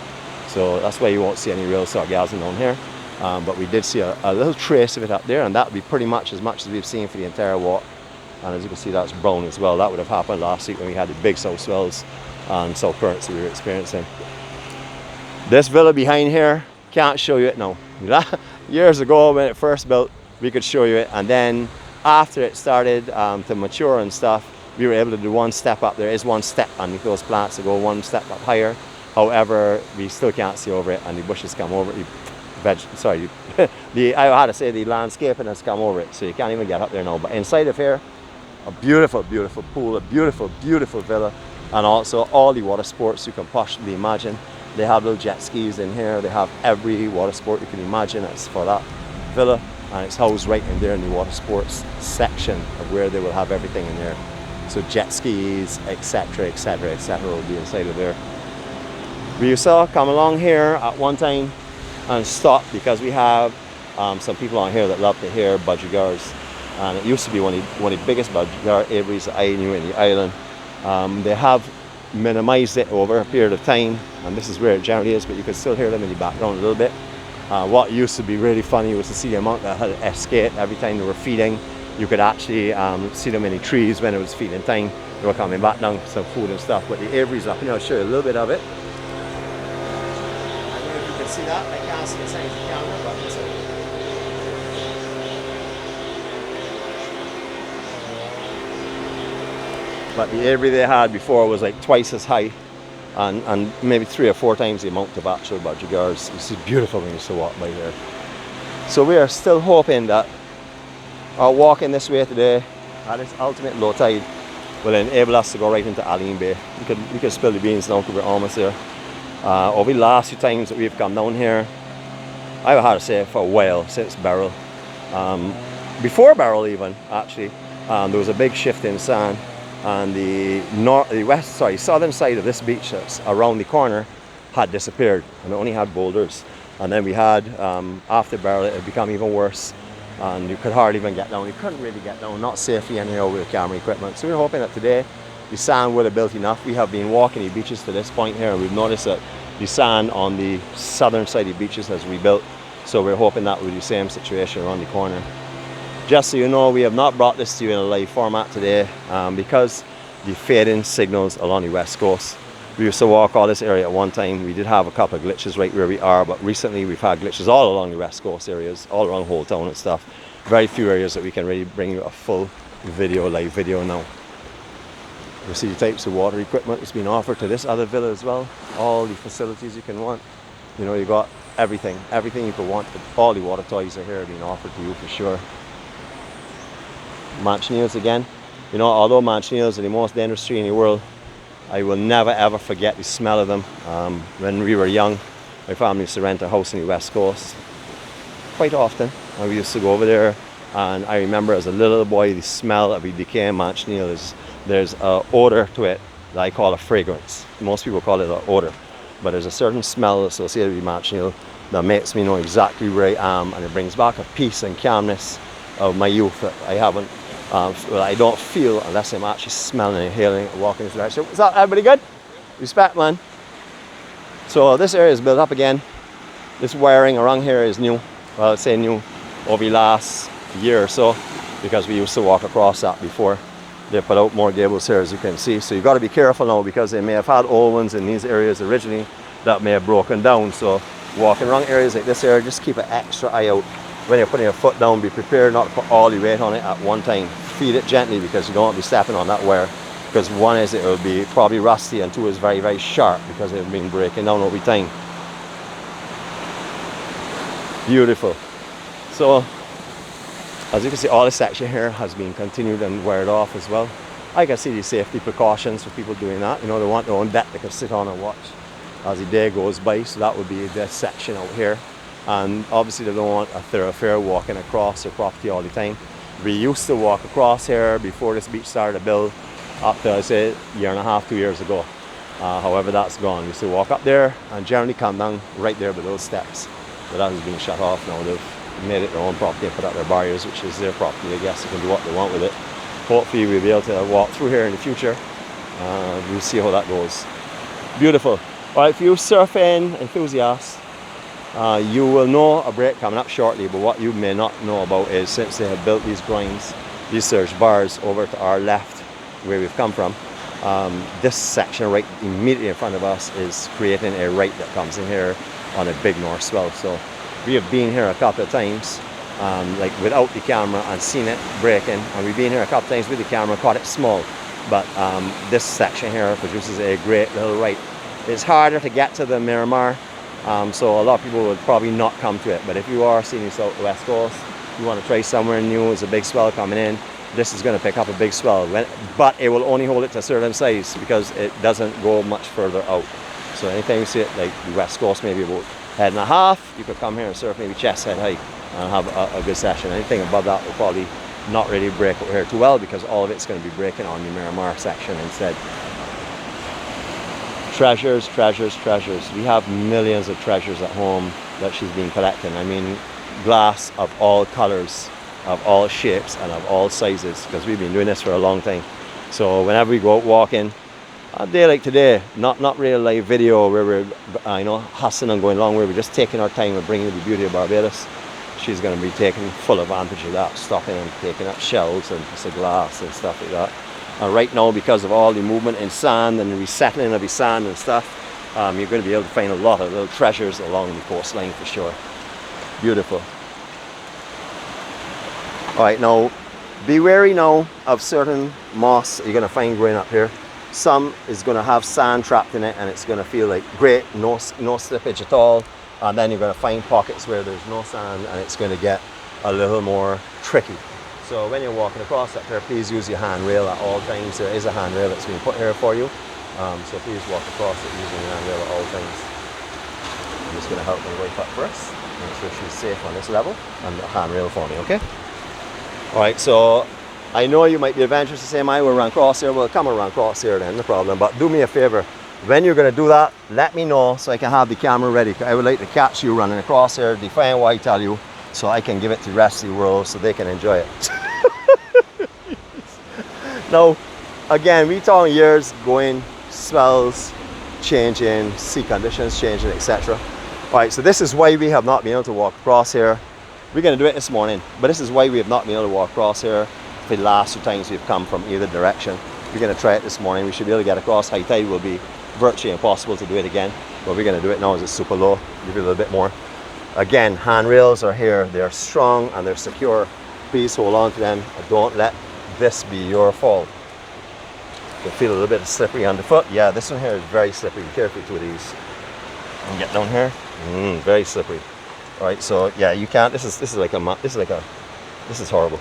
So that's why you won't see any real sargassum down here. But we did see a little trace of it up there, and that would be pretty much as we've seen for the entire walk. And as you can see, that's brown as well. That would have happened last week when we had the big south swells and south currents that we were experiencing. This villa behind here, can't show you it now. Years ago when it first built, we could show you it, and then after it started to mature and stuff, we were able to do one step up. There is one step underneath those plants to go one step up higher. However, we still can't see over it, and the bushes come over it. I had to say the landscaping has come over it, so you can't even get up there now. But inside of here, a beautiful, beautiful pool, a beautiful, beautiful villa, and also all the water sports you can possibly imagine. They have little jet skis in here. They have every water sport you can imagine. It's for that villa, and it's housed right in there in the water sports section of where they will have everything in there. So jet skis, etc., etc., etc. will be inside of there. We saw come along here at one time and stop, because we have some people on here that love to hear budgeriggars, and it used to be one of the biggest budgerigar aviaries that I knew in the island. They have minimized it over a period of time, and this is where it generally is, but you can still hear them in the background a little bit. What used to be really funny was to see the amount that had escaped every time they were feeding. You could actually see them in the trees when it was feeding time. They were coming back down for some food and stuff. But the aviary's up here. I'll show you a little bit of it. I don't know if you can see that. I can't see inside the camera, but it's But the aviary they had before was like twice as high, and maybe 3 or 4 times the amount of actual budgerigars. It's beautiful when you used to walk by here. So we are still hoping that our walking this way today at this ultimate low tide will enable us to go right into Alleyne Bay. We could spill the beans now because we're almost there. Over the last few times that we've come down here, I've had to say for a while, since Beryl, before Beryl even actually, there was a big shift in sand, and the southern side of this beach that's around the corner had disappeared, and it only had boulders. And then we had, after Beryl, it had become even worse, and you could hardly even get down. You couldn't really get down, not safely anyhow with the camera equipment. So we're hoping that today the sand would have built enough. We have been walking the beaches to this point here, and we've noticed that the sand on the southern side of the beaches has rebuilt. So we're hoping that will be the same situation around the corner. Just so you know, we have not brought this to you in a live format today because the fading signals along the west coast. We used to walk all this area at one time. We did have a couple of glitches right where we are, but recently we've had glitches all along the west coast areas, all around Holetown and stuff. Very few areas that we can really bring you a full video, live video now. You see the types of water equipment that's been offered to this other villa as well. All the facilities you can want. You know, you got everything you could want. All the water toys are here being offered to you for sure. Manchineels again. You know, although Manchineels are the most dangerous tree in the world, I will never ever forget the smell of them. When we were young, my family used to rent a house in the west coast quite often, and we used to go over there, and I remember as a little boy the smell of a decaying Manchineel there's an odor to it that I call a fragrance. Most people call it an odor, but there's a certain smell associated with Manchineel that makes me know exactly where I am, and it brings back a peace and calmness of my youth that I haven't well, I don't feel unless I'm actually smelling and inhaling and walking this direction. Is that everybody good? Respect, man. So this area is built up again. This wiring around here is new. Well, I'd say new over the last year or so, because we used to walk across that before. They put out more gables here, as you can see. So you've got to be careful now, because they may have had old ones in these areas originally that may have broken down. So walking around areas like this area, just keep an extra eye out. When you're putting your foot down, be prepared not to put all the weight on it at one time. Feed it gently, because you don't want to be stepping on that wire. Because one is it will be probably rusty, and two is very, very sharp because they've been breaking down over time. Beautiful. So, as you can see, all this section here has been continued and wired off as well. I can see the safety precautions for people doing that. You know, they want their own deck they can sit on and watch as the day goes by. So that would be this section out here. And obviously they don't want a thoroughfare walking across their property all the time. We used to walk across here before this beach started to build up to, I say, a year and a half, 2 years ago. However, that's gone. We used to walk up there and generally come down right there with those steps. But that has been shut off now. They've made it their own property and put up their barriers, which is their property. I guess they can do what they want with it. Hopefully we'll be able to walk through here in the future. We'll see how that goes. Beautiful. All right, for you surfing enthusiasts, you will know a break coming up shortly, but what you may not know about is, since they have built these grinds, these surge bars over to our left where we've come from, this section right immediately in front of us is creating a right that comes in here on a big north swell. So we have been here a couple of times like without the camera and seen it breaking, and we've been here a couple of times with the camera, caught it small, but this section here produces a great little right. It's harder to get to the Miramar, so a lot of people would probably not come to it, but if you are seeing the southwest coast, you want to try somewhere new, there's a big swell coming in, this is going to pick up a big swell, but it will only hold it to a certain size because it doesn't go much further out. So anytime you see it like the west coast, maybe about head and a half, you could come here and surf maybe chest head height and have a good session. Anything above that will probably not really break out here too well, because all of it's going to be breaking on the Miramar section instead. Treasures, treasures, treasures. We have millions of treasures at home that she's been collecting. I mean, glass of all colors, of all shapes, and of all sizes, because we've been doing this for a long time. So whenever we go out walking, a day like today, not really a live video where we're hustling and going along, where we're just taking our time and bringing you the beauty of Barbados. She's going to be taking full advantage of that, stopping and taking up shells and pieces of glass and stuff like that. And right now, because of all the movement in sand and the resettling of the sand and stuff, you're going to be able to find a lot of little treasures along the coastline for sure. Beautiful. All right, now be wary now of certain moss you're going to find growing up here. Some is going to have sand trapped in it, and it's going to feel like great, no slippage at all. and then you're going to find pockets where there's no sand, and it's going to get a little more tricky. So when you're walking across up here, please use your handrail at all times. There is a handrail that's been put here for you, so please walk across it using your handrail at all times. I'm just going to help my wife up first, make sure she's safe on this level, and the handrail for me, okay? Alright, so I know you might be adventurous to say, "I will run across here." Well, come around across here then, no problem. But do me a favor, when you're going to do that, let me know so I can have the camera ready. I would like to catch you running across here, defying what I tell you, so I can give it to the rest of the world so they can enjoy it. Now, again, we talk years going, swells changing, sea conditions changing, etc. Alright, so this is why we have not been able to walk across here. We're going to do it this morning, but this is why we have not been able to walk across here for the last 2 times we've come from either direction. We're going to try it this morning. We should be able to get across. High tide will be virtually impossible to do it again, but we're going to do it now as it's super low, give you a little bit more. Again, handrails are here. They're strong and they're secure. Please hold on to them. Don't let this be your fault. You can feel a little bit of slippery underfoot. Yeah, this one here is very slippery. Be careful with these. And get down here. Very slippery. All right, so yeah, you can't. This is horrible.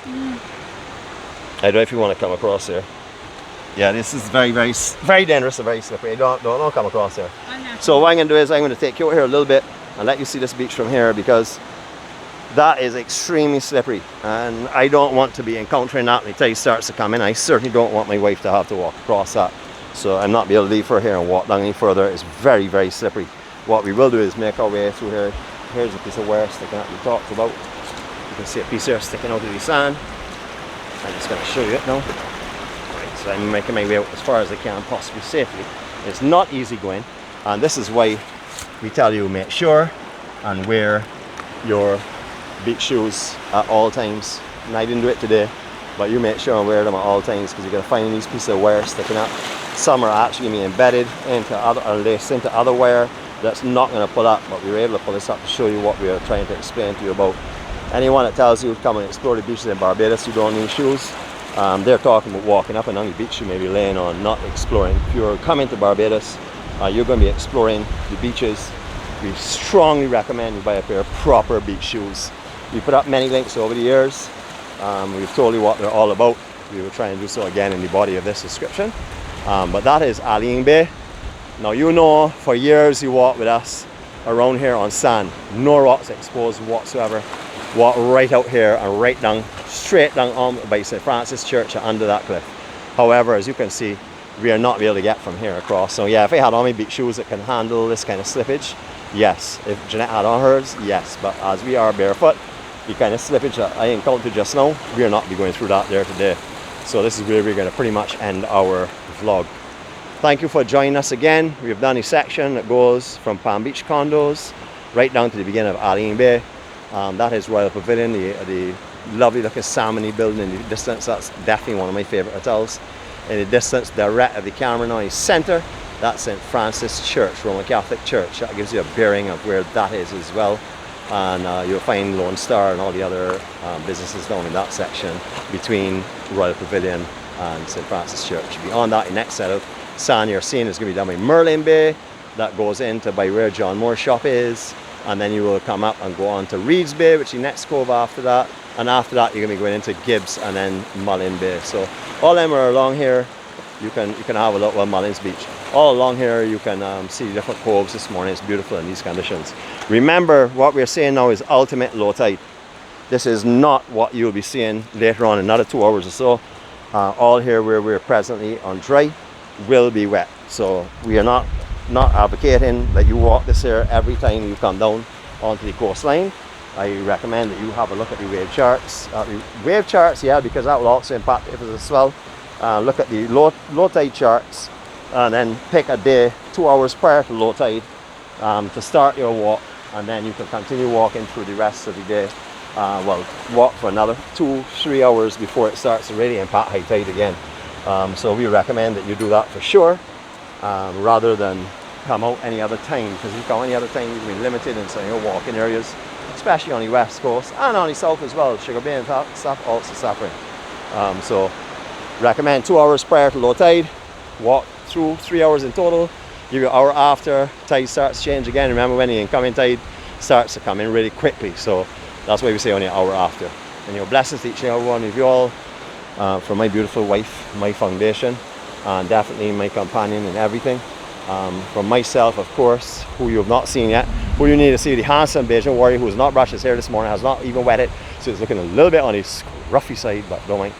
I don't know if you want to come across here. Yeah, this is very dangerous and very slippery. Don't come across here. So what I'm going to do is I'm going to take you over here a little bit and let you see this beach from here, because that is extremely slippery and I don't want to be encountering that when the tide starts to come in. I certainly don't want my wife to have to walk across that. So I'm not be able to leave her here and walk down any further. It's very slippery. What we will do is make our way through here. Here's a piece of wire sticking out we talked about. You can see a piece here sticking out of the sand. I'm just going to show you it now. Right, so I'm making my way out as far as I can, possibly safely. It's not easy going, and this is why we tell you make sure and wear your beach shoes at all times. And I didn't do it today, but you make sure and wear them at all times, because you're going to find these pieces of wire sticking up. Some are actually going to be embedded into other, or laced into other wire that's not going to pull up, but we were able to pull this up to show you what we are trying to explain to you about. Anyone that tells you to come and explore the beaches in Barbados, you don't need shoes, they're talking about walking up and down the beach you may be laying on, not exploring. If you're coming to Barbados, you're going to be exploring the beaches. We strongly recommend you buy a pair of proper beach shoes. We put up many links over the years. We've told you what they're all about. We will try and do so again in the body of this description. But that is Alleyne Bay. Now, you know, for years you walked with us around here on sand, no rocks exposed whatsoever. Walk right out here and right down, straight down on by St. Francis Church and under that cliff. However, as you can see, we are not able to get from here across. So yeah, if I had on my beach shoes that can handle this kind of slippage, yes. If Jeannette had on hers, yes. But as we are barefoot, the kind of slippage that I encountered just now, we are not be going through that there today. So this is where we're going to pretty much end our vlog. Thank you for joining us again. We've done a section that goes from Palm Beach condos right down to the beginning of Alleyne Bay. That is Royal Pavilion, the lovely looking salmon-y building in the distance. That's definitely one of my favorite hotels. In the distance, direct of the camera now is center. That's St. Francis Church, Roman Catholic Church. That gives you a bearing of where that is as well. And you'll find Lone Star and all the other businesses down in that section between Royal Pavilion and St. Francis Church. Beyond that, the next set of sand you're seeing is going to be down by Merlin Bay. That goes into by where John Moore's shop is. And then you will come up and go on to Reeves Bay, which is the next cove after that. And after that, you're going to be going into Gibbs and then Mullin Bay. So all them are along here. You can have a look. Well, Mullins Beach. All along here, you can see different coves this morning. It's beautiful in these conditions. Remember, what we're saying now is ultimate low tide. This is not what you'll be seeing later on in another 2 hours or so. All here where we're presently on dry will be wet. So we are not advocating that you walk this here every time you come down onto the coastline. I recommend that you have a look at the wave charts. Yeah, because that will also impact if there's a swell. Look at the low tide charts and then pick a day 2 hours prior to low tide to start your walk, and then you can continue walking through the rest of the day. Well, walk for another 2-3 hours before it starts to really impact high tide again. So we recommend that you do that for sure, rather than come out any other time, because if you come any other time you've been limited in some of your walking areas, especially on the west coast and on the south as well. Sugar Bay and stuff also suffering. So recommend 2 hours prior to low tide, walk through 3 hours in total, give you an hour after tide starts to change again. Remember, when the incoming tide starts to come in really quickly, so that's why we say only an hour after. And blessings to each and every one of you all, from my beautiful wife, my foundation, and definitely my companion and everything. From myself, of course, who you have not seen yet, who you need to see, the handsome BAJAN warrior who has not brushed his hair this morning, has not even wet it, so it's looking a little bit on the scruffy side, but don't mind,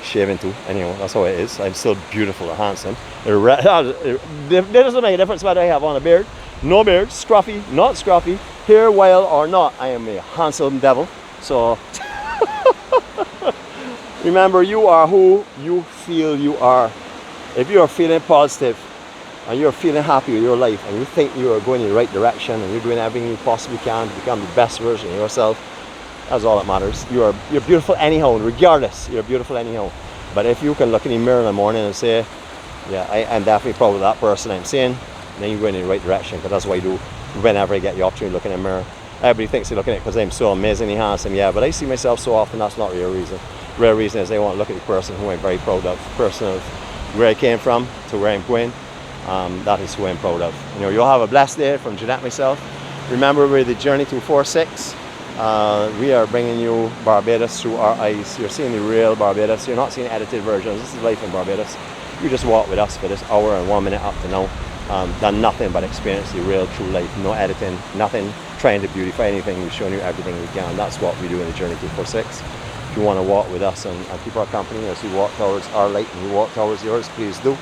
shaving too. Anyway, that's how it is. I'm still beautiful and handsome. It doesn't make a difference whether I have on a beard, no beard, scruffy, not scruffy, hair wild or not. I am a handsome devil. So remember, you are who you feel you are. If you are feeling positive and you're feeling happy with your life and you think you are going in the right direction and you're doing everything you possibly can to become the best version of yourself, that's all that matters. You're beautiful anyhow, regardless. You're beautiful anyhow. But if you can look in the mirror in the morning and say, yeah, I'm definitely proud of that person I'm seeing, then you're going in the right direction, because that's what I do whenever I get the opportunity to look in the mirror. Everybody thinks they're looking at it because I'm so amazingly handsome, yeah, but I see myself so often. That's not the real reason. The real reason is I want to look at the person who I'm very proud of, the person of where I came from to where I'm going. That is who I'm proud of. You'll have a blessed day from Jeannette and myself. Remember, we're the Journey 246. We are bringing you Barbados through our eyes. You're seeing the real Barbados. You're not seeing edited versions. This is life in Barbados. You just walk with us for this hour and 1 minute up to now. Done nothing but experience the real true life. No editing, nothing trying to beautify anything. We're showing you everything we can. That's what we do in the Journey 246. If you want to walk with us and keep our company as we walk towards our light and we walk towards yours, please do.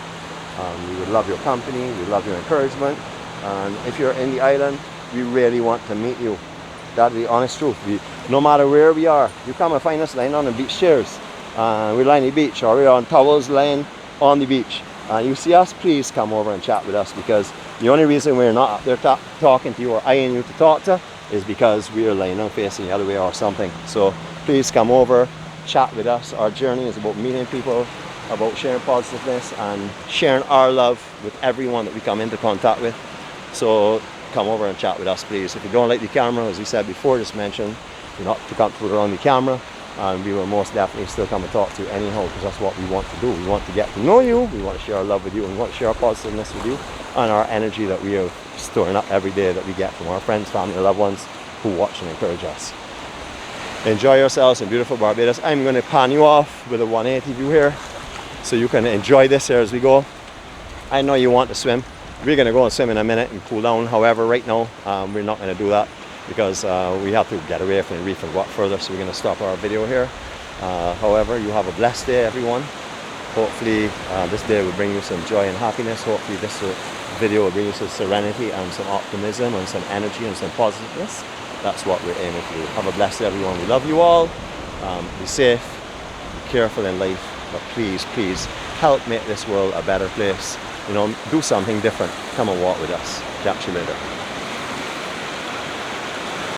We would love your company. We love your encouragement. And if you're in the island, we really want to meet you. That's the honest truth. No matter where we are, you come and find us lying on the beach chairs. We lie on the beach, or we're on towels lying on the beach. You see us, please come over and chat with us, because the only reason we're not up there talking to you or eyeing you to talk to is because we are lying on facing the other way or something. So please come over, chat with us. Our journey is about meeting people, about sharing positiveness and sharing our love with everyone that we come into contact with. So come over and chat with us, please. If you don't like the camera, as we said before, just mention you're not too comfortable around the camera, and we will most definitely still come and talk to you anyhow, because that's what we want to do. We want to get to know you, we want to share our love with you, and we want to share our positiveness with you and our energy that we are storing up every day that we get from our friends, family, and loved ones who watch and encourage us. Enjoy yourselves in beautiful Barbados. I'm going to pan you off with a 180 view here so you can enjoy this here as we go. I know you want to swim. We're going to go and swim in a minute and cool down. However, right now we're not going to do that, because we have to get away from the reef and walk further, so we're going to stop our video here. However, you have a blessed day, everyone. Hopefully this day will bring you some joy and happiness. Hopefully this video will bring you some serenity and some optimism and some energy and some positiveness. That's what we're aiming to do. Have a blessed day, everyone. We love you all. Be safe, be careful in life, but please, please help make this world a better place. Do something different. Come and walk with us. Catch you later.